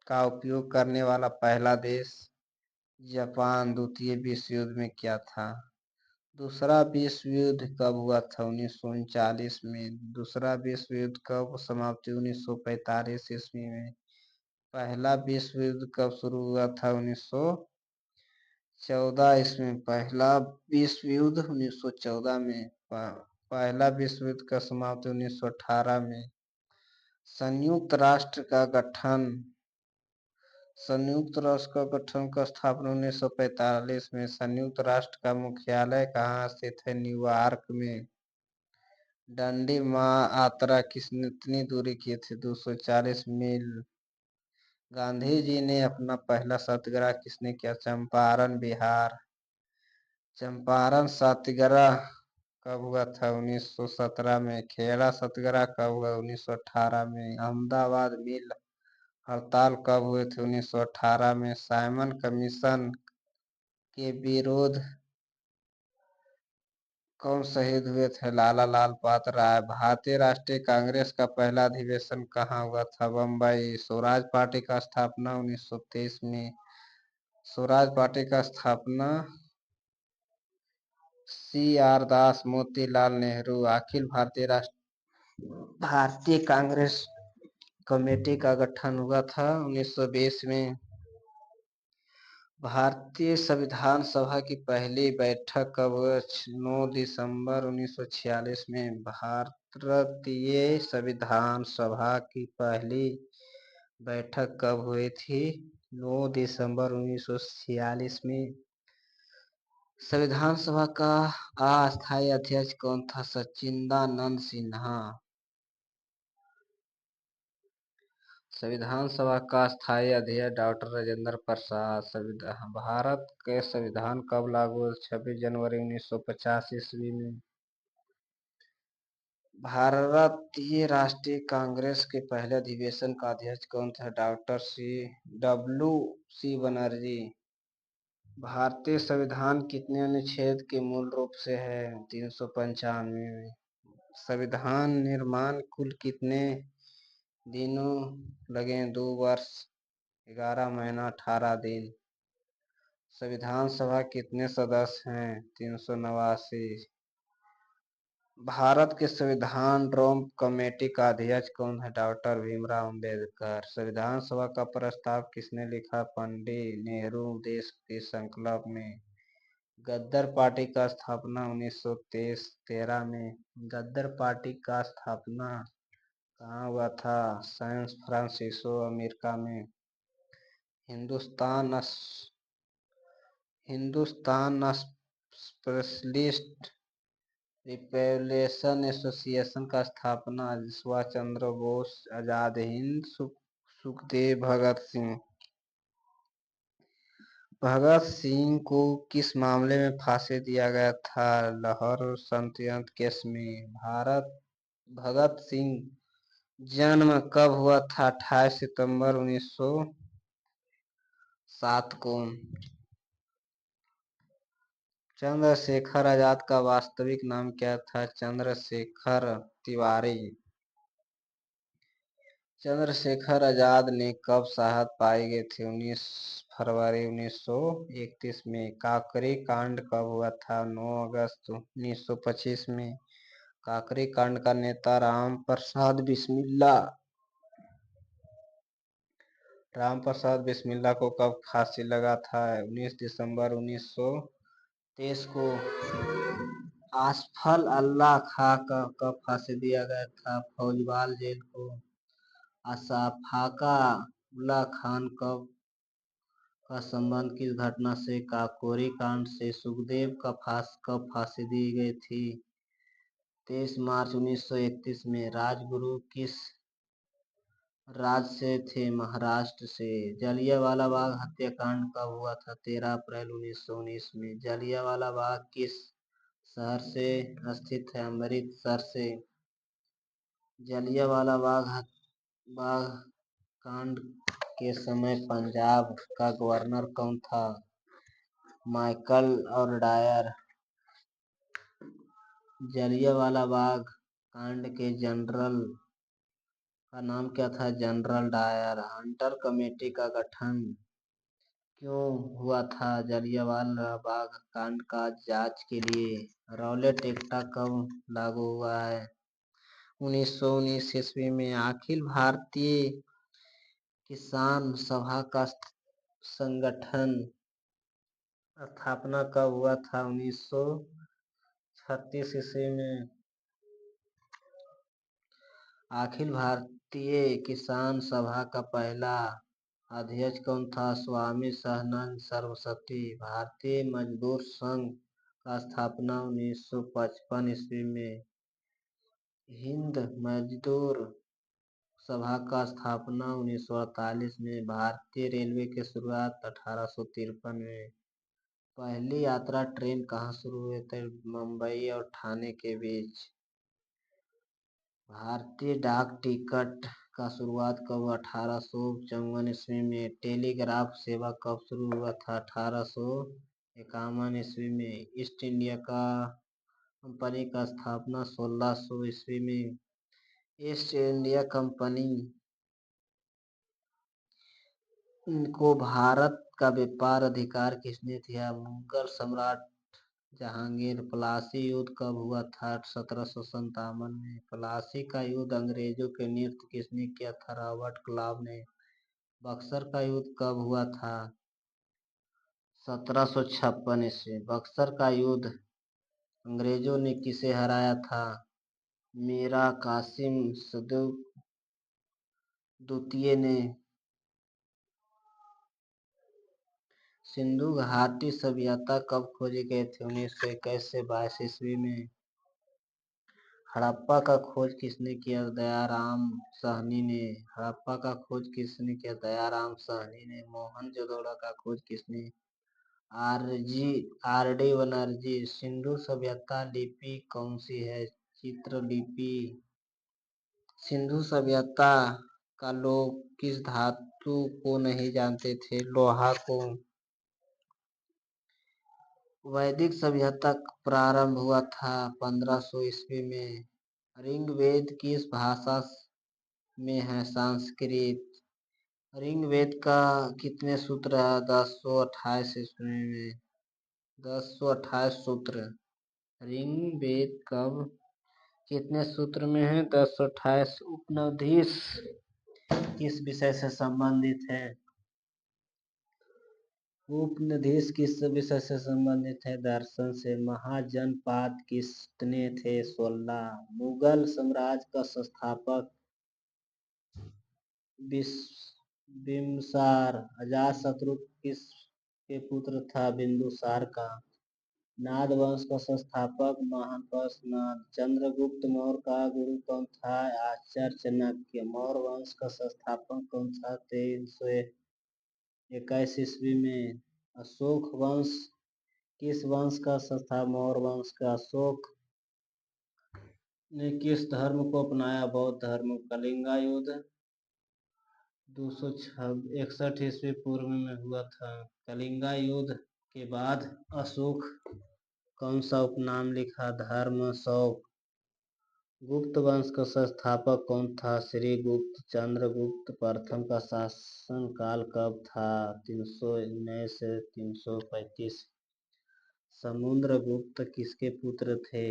का उपयोग करने वाला पहला देश? जापान। द्वितीय विश्व युद्ध में क्या था? दूसरा विश्व युद्ध कब हुआ था? 1939 में। दूसरा विश्व युद्ध कब समाप्ति? 1945 ईस्वी में। पहला विश्व युद्ध कब शुरू हुआ था? 1914 ईस्वी में। पहला विश्व युद्ध 1914 में। पहला विश्व युद्ध का समाप्ति 1918 में। संयुक्त राष्ट्र का गठन का स्थापना 1945 में। संयुक्त राष्ट्र का मुख्यालय कहाँ स्थित है? न्यूयॉर्क में। डंडी यात्रा कितनी दूरी की थी? 240 मील। गांधी जी ने अपना पहला सत्याग्रह किसने किया? चंपारण, बिहार। चंपारण सत्याग्रह कब हुआ था? 1917 में। खेड़ा सत्याग्रह कब हुआ? 1918 में। अहमदाबाद मिल हड़ताल कब हुए थे? 1918 में। साइमन कमीशन के विरोध कौन शहीद हुए थे? लाला लाल पातराय। भारतीय राष्ट्रीय कांग्रेस का पहला अधिवेशन कहाँ हुआ था? बम्बई। स्वराज पार्टी का स्थापना 1923 में। स्वराज पार्टी का स्थापना CR दास, मोतीलाल नेहरू। अखिल भारतीय कांग्रेस कमेटी का गठन हुआ था 1920 में। भारतीय संविधान सभा की पहली बैठक कब हुई? 9 दिसंबर 1946 में। भारतीय संविधान सभा की पहली बैठक कब हुई थी? 9 दिसंबर 1946 में। संविधान सभा का अस्थायी अध्यक्ष कौन था? सच्चिदानंद सिन्हा। संविधान सभा का स्थायी अध्यक्ष डॉक्टर राजेंद्र प्रसाद। भारत के संविधान कब लागू हुआ? 26 जनवरी 1950 ईस्वी में। भारतीय राष्ट्रीय कांग्रेस के पहले अधिवेशन का अध्यक्ष कौन था? W C Banerjee. भारतीय संविधान कितने अनुच्छेद के मूल रूप से है? 395 में। संविधान निर्माण कुल कितने दिनों लगे? 2 वर्ष 11 महीना 18 दिन। संविधान सभा कितने सदस्य हैं? 389। भारत के संविधान ड्राफ्ट कमेटी का अध्यक्ष कौन है? डॉक्टर भीमराव अंबेडकर। संविधान सभा का प्रस्ताव किसने लिखा? पंडित नेहरू। देश के संकल्प में। गदर पार्टी का स्थापना 1913 में। गदर पार्टी का स्थापना कहाँ हुआ था? सैन फ्रांसिस्को, अमेरिका में। हिंदुस्तान स्पेशलिस्ट रिपब्लिकन एसोसिएशन का स्थापना सुभाष चंद्र बोस। आजाद हिंद सुखदेव। भगत सिंह को किस मामले में फांसी दिया गया था? लाहौर सल्तनत केस में। भगत सिंह जन्म कब हुआ था? 28 सितंबर 1907 को। चंद्रशेखर आजाद का वास्तविक नाम क्या था? चंद्रशेखर तिवारी। चंद्रशेखर आजाद ने कब शहादत पाई गई थी? 19 फरवरी 1931 में। काकरी कांड कब हुआ था? 9 अगस्त 1925 में। काकरी कांड का नेता राम प्रसाद बिस्मिल्ला को कब फांसी लगा था? 19 दिसंबर 1923 को। आसफ अल्लाह खां का कब फांसी दिया गया था? फौजवाल जेल को। अशफाक उल्लाह खान का संबंध किस घटना से? काकोरी कांड से। सुखदेव का कब फांसी दी गई थी? 23 मार्च 1931 में। राजगुरु किस राज्य से थे? महाराष्ट्र से। जलियांवाला बाग हत्याकांड कब हुआ था? 13 अप्रैल 1919 में। जलियांवाला बाग किस शहर से स्थित है? अमृतसर से। जलियांवाला बाग कांड के समय पंजाब का गवर्नर कौन था? माइकल और डायर। जलियांवाला बाग कांड के जनरल का नाम क्या था? General Dyer. हंटर कमेटी का गठन क्यों हुआ था? जलियांवाला बाग कांड का जांच के लिए। रॉलेट एक्ट कब लागू हुआ है? 1919 ईस्वी में। अखिल भारतीय किसान सभा का संगठन स्थापना कब हुआ था? 1936 ईस्वी में। अखिल भारतीय किसान सभा का पहला अध्यक्ष कौन था? स्वामी सहजानंद सरस्वती। भारतीय मजदूर संघ का स्थापना 1955 ईस्वी में। हिंद मजदूर सभा का स्थापना 1948 में। भारतीय रेलवे की शुरुआत 1853 में। पहली यात्रा ट्रेन कहाँ शुरू हुए थे? मुंबई और ठाणे के बीच। भारतीय डाक टिकट का शुरुआत कब? 1854 ईस्वी में। टेलीग्राफ सेवा कब शुरू हुआ था? 1851 ईस्वी में। ईस्ट इंडिया का कंपनी का स्थापना 1600 ईस्वी में। ईस्ट इंडिया कंपनी को भारत का व्यापार अधिकार किसने दिया? मुगल सम्राट जहांगीर। प्लासी युद्ध कब हुआ था? 1757 में। प्लासी का युद्ध अंग्रेजों के नेतृत्व किसने किया था? रॉबर्ट क्लाइव ने। बक्सर का युद्ध कब हुआ था? 1756 ईस्वी। बक्सर का युद्ध अंग्रेजों ने किसे हराया था? मीरा कासिम द्वितीय ने। सिंधु घाटी सभ्यता कब खोजी गई थी? 1921 से 22 ईस्वी में। हड़प्पा का खोज किसने किया? दयाराम साहनी ने। हड़प्पा का खोज किसने किया? दयाराम साहनी ने। मोहनजोदड़ो का खोज किसने? R D Banerjee. सिंधु सभ्यता लिपि कौन सी है? चित्रलिपि। सिंधु सभ्यता का लोग किस धातु को नहीं जानते थे? लोहा को। वैदिक सभ्यता प्रारंभ हुआ था 1500 ईस्वी में। ऋग्वेद किस भाषा में है? संस्कृत। ऋग्वेद का कितने सूत्र है? 1028 ईस्वी में। 1028 सूत्र। ऋग्वेद कब कितने सूत्र में है? 1028। उपनिषद किस विषय से संबंधित है? उपनिषद किस विषय से संबंधित है? दर्शन से। महाजनपद कितने थे? 16। मुगल साम्राज्य का संस्थापक बिम्बिसार। अजातशत्रु किसके पुत्र था? बिंदुसार का। नाद वंश का संस्थापक महापंस नाद। चंद्रगुप्त मौर्य का गुरु कौन था? आचार्य चाणक्य। मौर्य वंश का संस्थापक कौन था? 321 ईस्वी में। अशोक वंश किस वंश का संस्थापक? मौर्य वंश का। अशोक ने किस धर्म को अपनाया? बौद्ध धर्म। कलिंगा युद्ध 261 ईस्वी पूर्व में हुआ था। कलिंगा युद्ध के बाद अशोक कौन सा उपनाम लिखा? धर्म शौक। गुप्त वंश का संस्थापक कौन था? श्रीगुप्त। चंद्रगुप्त प्रथम का शासन काल कब था? 319 से 335। समुद्रगुप्त किसके पुत्र थे?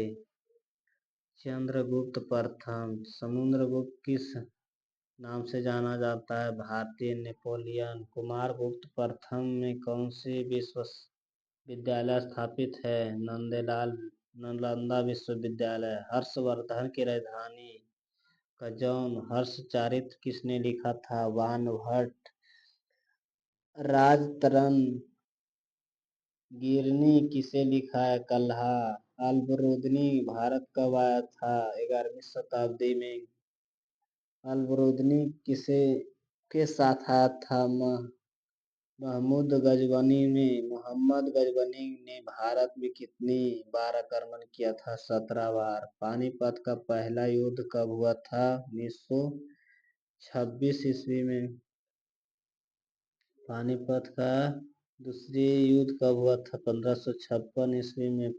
चंद्रगुप्त प्रथम। समुद्रगुप्त किस नाम से जाना जाता है? भारतीय नेपोलियन। कुमारगुप्त प्रथम में कौन सी विश्वविद्यालय स्थापित है? नालंदा विश्वविद्यालय। हर्षवर्धन की राजधानी कजौन। हर्षचरित किसने लिखा था? वानभट्ट। राजतरण गिरनी किसे लिखा है? कल्हा। अलबरूदनी भारत कब आया था? 11वीं शताब्दी में। अलबरूदनी के साथ आया था? मोहम्मद गजनवी ने भारत में कितनी बार आक्रमण किया था? 17 बार। पानीपत का पहला युद्ध कब हुआ था? 1926 ईस्वी में। पानीपत का दूसरी युद्ध कब हुआ था? 1556 ईस्वी में।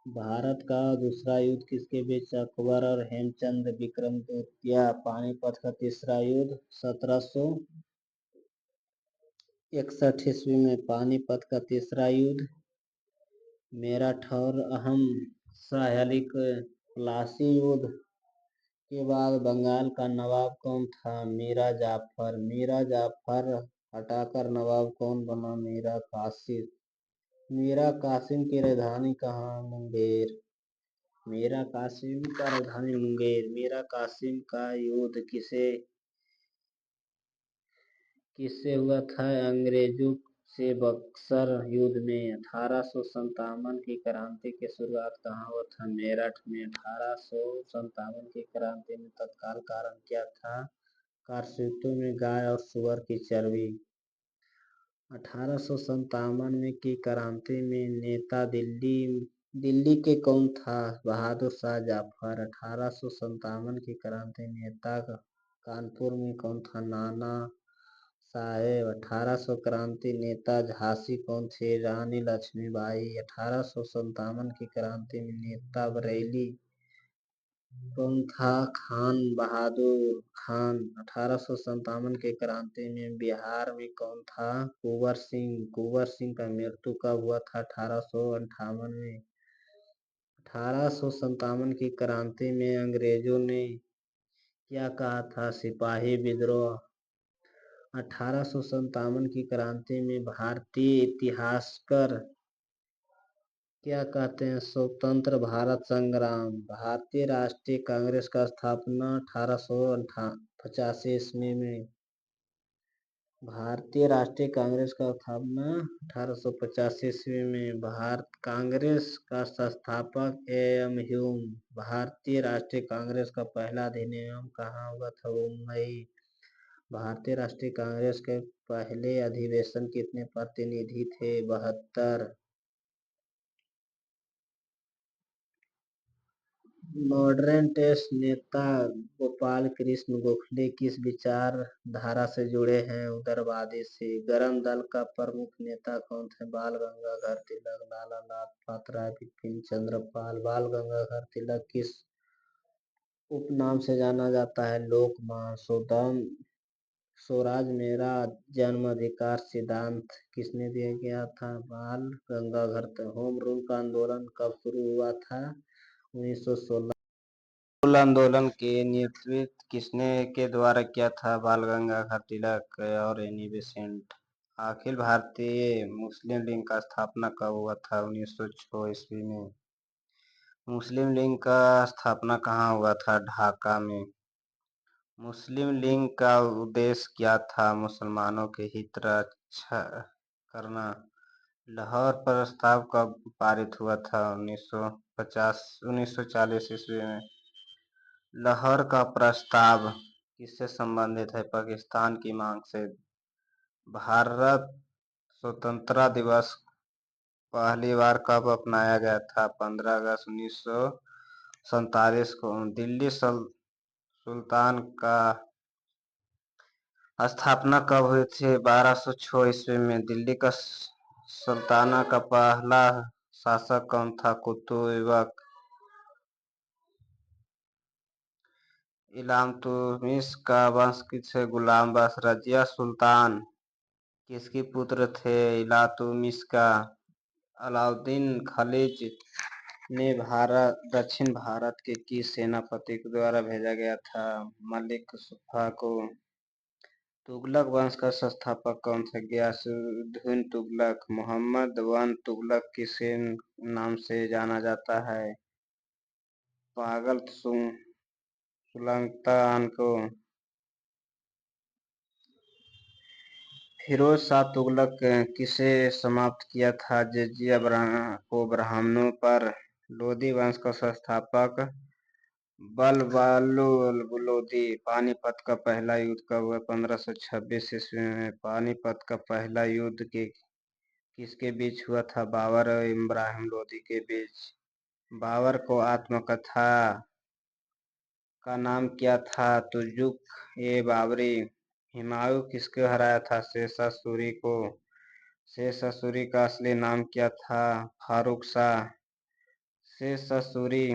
भारत का दूसरा युद्ध किसके बीच? अकबर और हेमचंद विक्रम द्वितीय। पानीपत का तीसरा युद्ध 1761 ईस्वी में। पानीपत का तीसरा युद्ध मेरठ और अहम सहायक। प्लासी युद्ध के बाद बंगाल का नवाब कौन था? मीरा जाफर। मीरा जाफर हटाकर नवाब कौन बना? मीरा कासिम। मीरा कासिम की राजधानी कहाँ? मुंगेर। मीरा कासिम का राजधानी मुंगेर। मीरा कासिम का युद्ध किससे हुआ था? अंग्रेजों से बक्सर युद्ध में 1857 की क्रांति की शुरुआत कहाँ हुआ था? मेरठ में। 1857 की क्रांति में तत्काल कारण क्या था? कारतूसों में गाय और सूअर की चर्बी। 1857 में की क्रांति में नेता दिल्ली के कौन था? बहादुर शाह जफर। 1857 की क्रांति नेता कानपुर में कौन था? नाना साहेब। 1800 क्रांति नेता झांसी कौन थे? रानी लक्ष्मीबाई। 1857 की क्रांति में नेता बरेली कौन था? खान बहादुर खान। 1857 की क्रांति में बिहार में कौन था? कुंवर सिंह का मृत्यु कब हुआ था? 1858 में। 1857 की क्रांति में अंग्रेजों ने क्या कहा था? सिपाही विद्रोह। 1857 की क्रांति में भारतीय इतिहासकार क्या कहते हैं? स्वतंत्र भारत संग्राम। भारतीय राष्ट्रीय कांग्रेस का स्थापना 1885 ईस्वी में। भारतीय राष्ट्रीय कांग्रेस का स्थापना 1885 ईस्वी में। भारत कांग्रेस का संस्थापक एम ह्यूम। भारतीय राष्ट्रीय कांग्रेस का पहला अधिनियम कहाँ हुआ था? मुंबई। भारतीय राष्ट्रीय कांग्रेस के पहले अधिवेशन कितने प्रतिनिधि थे? 72। मॉडर्न टेस्ट नेता गोपाल कृष्ण गोखले किस विचारधारा से जुड़े हैं? उदारवादी से। गरम दल का प्रमुख नेता कौन थे? बाल गंगाधर तिलक। लाला लाजपत राय, बिपिन चंद्र पाल। बाल गंगाधर तिलक किस उपनाम से जाना जाता है? लोकमान्य। स्वराज मेरा जन्माधिकार सिद्धांत किसने दिया गया था? बाल गंगाधर। होम रूल का आंदोलन कब शुरू हुआ था? 1916। मूल आंदोलन के नेतृत्व किसने के द्वारा किया था? बाल गंगाधर तिलक और एनी बेसेंट। अखिल भारतीय मुस्लिम लीग का स्थापना कब हुआ था? 1906 ईस्वी में। मुस्लिम लीग का स्थापना कहाँ हुआ था? ढाका में। मुस्लिम लीग का उद्देश्य क्या था? मुसलमानों के हित रक्षा करना। लाहौर प्रस्ताव कब पारित हुआ था? 1940 ईस्वी में। लाहौर का प्रस्ताव किससे संबंधित है? पाकिस्तान की मांग से। भारत स्वतंत्रता दिवस पहली बार कब अपनाया गया था? 15 अगस्त 1947 को। दिल्ली सुल्तान का स्थापना कब हुई थी? 1206 ईस्वी में। दिल्ली का सुल्ताना का पहला शासक कौन था? कुतुब इल्तुतमिश का वंश किसे? गुलाम बख्श। रजिया सुल्तान किसके पुत्र थे? इल्तुतमिश का। अलाउद्दीन खिलजी ने दक्षिण भारत के किस सेनापति के द्वारा भेजा गया था? मलिक सुफा को। तुगलक वंश का संस्थापक कौन था? गियासुद्दीन तुगलक। मोहम्मद वन तुगलक किस नाम से जाना जाता है? पागल सुल्तान को। फिरोज शाह तुगलक किसे समाप्त किया था? जजिया को ब्राह्मणों पर। लोधी वंश का संस्थापक बल्लभ लोधी। पानीपत का पहला युद्ध कब हुआ? 1526 ईस्वी में। पानीपत का पहला युद्ध किसके बीच हुआ था? बाबर और इब्राहिम लोधी के बीच। बाबर को आत्मकथा का नाम क्या था? तुजुक-ए-बाबरी। हुमायूं किसको हराया था? शेरशाह सूरी को। शेरशाह सूरी का असली नाम क्या था? फारूक शाह। शेरशाह सूरी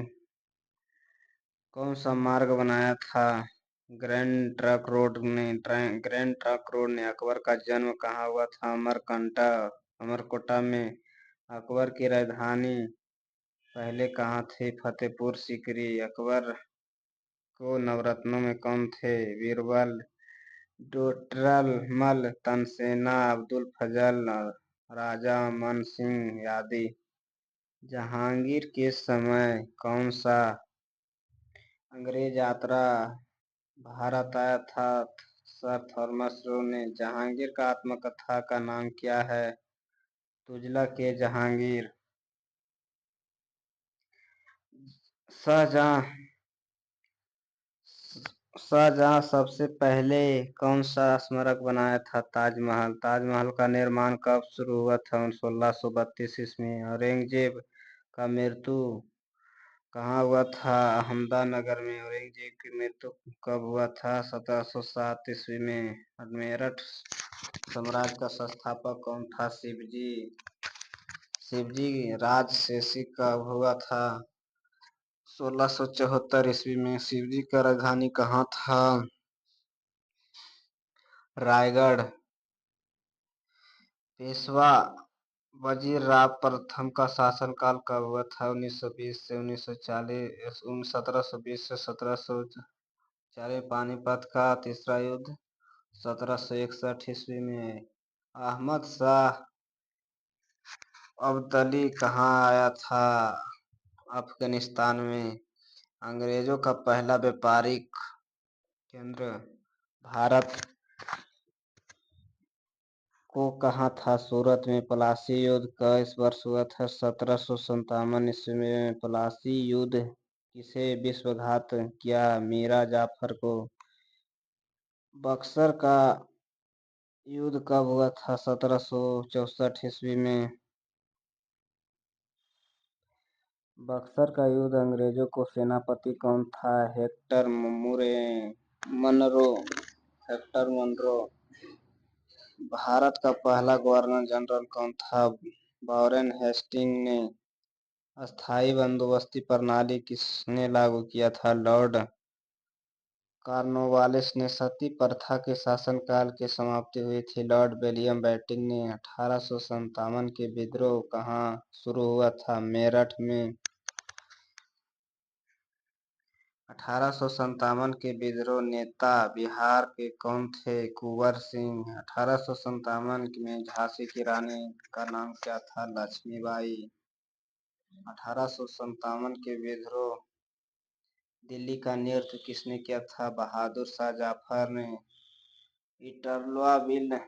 कौन सा मार्ग बनाया था? ग्रैंड ट्रंक रोड ने। अकबर का जन्म कहाँ हुआ था? अमरकोटा में। अकबर की राजधानी पहले कहाँ थी? फतेहपुर सीकरी। अकबर को नवरत्नों में कौन थे? बीरबल, टोडरमल, तानसेन, अब्दुल फजल, राजा मन सिंह आदि। जहांगीर के समय कौन सा अंग्रेज यात्री भारत आया था? सर थॉमस रो ने। जहांगीर का आत्मकथा का नाम क्या है? तुजला के जहांगीर। शाहजहां शाहजहां सबसे पहले कौन सा स्मारक बनाया था? ताजमहल। ताजमहल का निर्माण कब शुरू हुआ था? 1632 ईस्वी में। औरंगजेब का मृत्यु कहाँ हुआ था? अहमदनगर में। औरंगजेब की मृत्यु कब हुआ था? 1707 ईस्वी में। मेरठ साम्राज्य का संस्थापक कौन था? शिवजी। शिवजी राजशेषी कब हुआ था? 1674 ईस्वी में। शिवजी का राजधानी कहाँ था? रायगढ़। पेशवा वजीरराव प्रथम का शासनकाल कब हुआ था? 1920 से 1940। 1720 से 1740। पानीपत का तीसरा युद्ध 1761 ईस्वी में। अहमद शाह अब्दाली कहाँ आया था? अफगानिस्तान में। अंग्रेजों का पहला व्यापारिक केंद्र भारत को कहाँ था? सूरत में। प्लासी युद्ध किस वर्ष हुआ था? 1757 ईस्वी में। प्लासी युद्ध किसे विश्वघात किया? मीरा जाफर को। बक्सर का युद्ध कब हुआ था? 1764 ईस्वी में। बक्सर का युद्ध अंग्रेजों को सेनापति कौन था? Hector Munro. Hector Munro. भारत का पहला गवर्नर जनरल कौन था? वॉरेन हेस्टिंग ने। अस्थायी बंदोबस्ती प्रणाली किसने लागू किया था? लॉर्ड कॉर्नवालिस ने। सती प्रथा के शासनकाल की समाप्ति हुई थी? लॉर्ड विलियम बेंटिंक ने। 1857 के विद्रोह कहाँ शुरू हुआ था? मेरठ में। 1857 के विद्रोह नेता बिहार के कौन थे? कुंवर सिंह। 1857 में झांसी की रानी का नाम क्या था? लक्ष्मीबाई। 1857 के विद्रोह दिल्ली का नेतृत्व किसने किया था? बहादुर शाह जफर ने। इटरलुआ बिल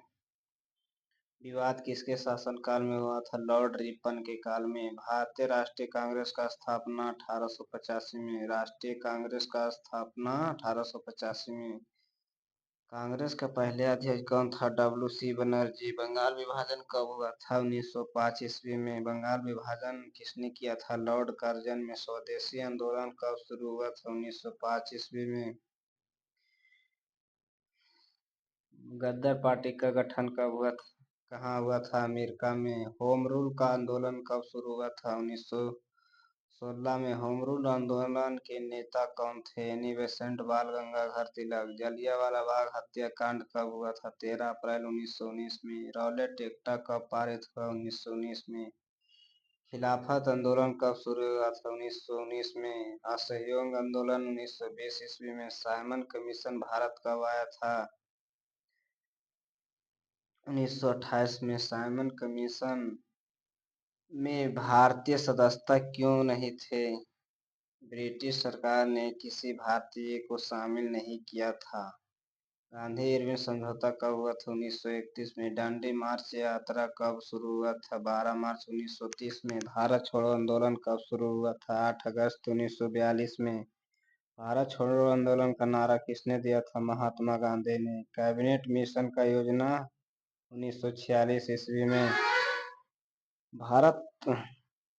विवाद किसके शासनकाल में हुआ था? लॉर्ड रिपन के काल में। भारतीय राष्ट्रीय कांग्रेस का स्थापना 1885 में। राष्ट्रीय कांग्रेस का स्थापना 1885 में। कांग्रेस का पहले अध्यक्ष कौन था? डब्ल्यू.सी. बनर्जी। बंगाल विभाजन कब हुआ था? 1905 ईस्वी में। बंगाल विभाजन किसने किया था? लॉर्ड कर्जन में। स्वदेशी आंदोलन कब शुरू हुआ था? 1905 ईस्वी में। गदर पार्टी का गठन कब हुआ था? कहाँ हुआ था? अमेरिका में। होम रूल का आंदोलन कब शुरू हुआ था? 1916 में। होम रूल आंदोलन के नेता कौन थे? एनी बेसेंट, बाल गंगाधर तिलक। जलियांवाला बाग हत्याकांड कब हुआ था? 13 अप्रैल 1919 में। रॉलेट एक्ट कब पारित हुआ? 1919 में। खिलाफत आंदोलन कब शुरू हुआ था? 1919 में। असहयोग आंदोलन 1920 ईस्वी में। साइमन कमीशन भारत कब आया था? 1928 में। साइमन कमीशन में भारतीय सदस्य क्यों नहीं थे? ब्रिटिश सरकार ने किसी भारतीय को शामिल नहीं किया था। गांधी इरविन समझौता कब हुआ था? 1931 में। दांडी मार्च यात्रा कब शुरू हुआ था? 12 मार्च 1930 में। भारत छोड़ो आंदोलन कब शुरू हुआ था? 8 अगस्त 1942 में। भारत छोड़ो आंदोलन का नारा किसने दिया था? महात्मा गांधी ने। कैबिनेट मिशन का योजना 1946 ईस्वी में। भारत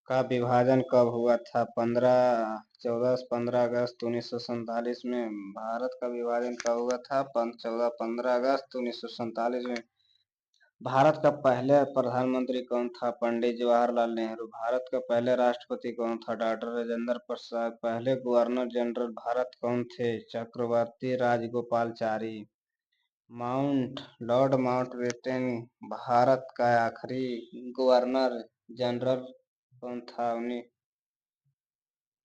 का विभाजन कब हुआ था? 15 अगस्त 1947 में। भारत का विभाजन कब हुआ था? 15 अगस्त 1947 में। भारत का पहले प्रधानमंत्री कौन था? पंडित जवाहरलाल नेहरू। भारत का पहले राष्ट्रपति कौन था? डॉक्टर राजेंद्र प्रसाद। पहले गवर्नर जनरल भारत कौन थे? चक्रवर्ती राजगोपालचारी। लॉर्ड माउंटबेटन भारत का आखिरी गवर्नर जनरल कौन था?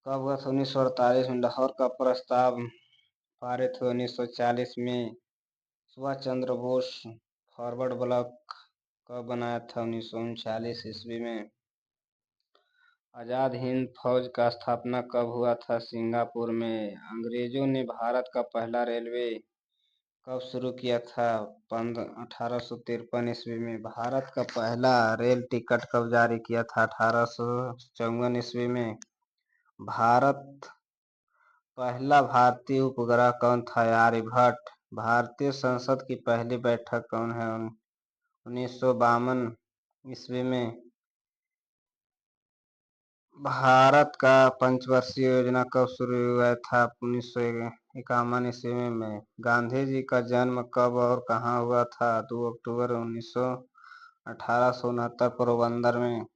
कब हुआ था? 1948 में। लाहौर का प्रस्ताव पारित हुआ 1940 में। सुभाष चंद्र बोस फॉरवर्ड ब्लॉक कब बनाया था? 1939 ईस्वी में। आजाद हिंद फौज का स्थापना कब हुआ था? सिंगापुर में। अंग्रेजों ने भारत का पहला रेलवे कब शुरू किया था? 1853 में। भारत का पहला रेल टिकट कब जारी किया था? 1854 ईस्वी में। पहला भारतीय उपग्रह कौन था? आर्यभट्ट। भारतीय संसद की पहली बैठक कौन है? 1952 ईस्वी में। भारत का पंचवर्षीय योजना कब शुरू हुआ था? 1951 ईस्वी में। गांधी जी का जन्म कब और कहाँ हुआ था? 2 अक्टूबर 1869 पोरबंदर में।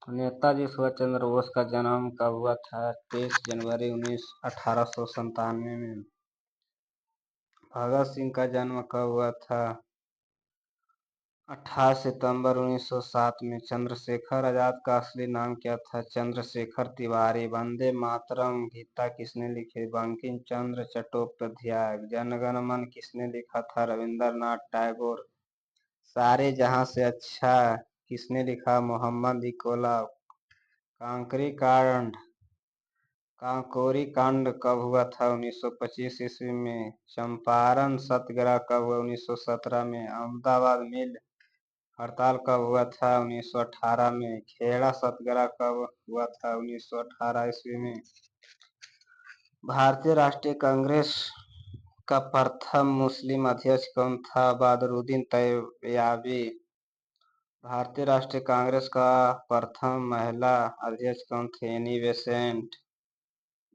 नेताजी सुभाष चंद्र बोस का जन्म कब हुआ था? 23 जनवरी 1897 में। भगत सिंह का जन्म कब हुआ था? 28 सितंबर 1907 में। चंद्रशेखर आजाद का असली नाम क्या था? चंद्रशेखर तिवारी। वंदे मातरम गीता किसने लिखी? बंकिम चंद्र चट्टोपाध्याय। जनगण मन किसने लिखा था? रविंद्रनाथ टैगोर। सारे जहां से अच्छा किसने लिखा? मोहम्मद इकबाल। कांकोरी कांड कब हुआ था? 1925 ईस्वी में। चंपारण सत्याग्रह कब हुआ? 1917 में। अहमदाबाद मिल हड़ताल कब हुआ था? 1918 में। खेड़ा सत्याग्रह कब हुआ था? 1918 ईस्वी में। भारतीय राष्ट्रीय कांग्रेस का प्रथम मुस्लिम अध्यक्ष कौन था? बदरुद्दीन तैयबी। भारतीय राष्ट्रीय कांग्रेस का प्रथम महिला अध्यक्ष कौन थे? Annie Besant.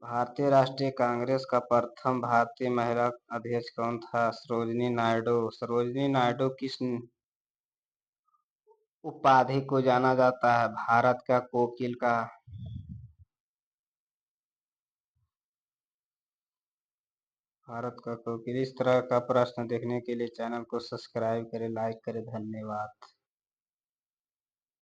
भारतीय राष्ट्रीय कांग्रेस का प्रथम भारतीय महिला अध्यक्ष कौन था? सरोजिनी नायडू। सरोजिनी नायडू किस उपाधि को जाना जाता है? भारत का कोकिल का। भारत का कोकिल। इस तरह का प्रश्न देखने के लिए चैनल को सब्सक्राइब करें, लाइक करें। धन्यवाद।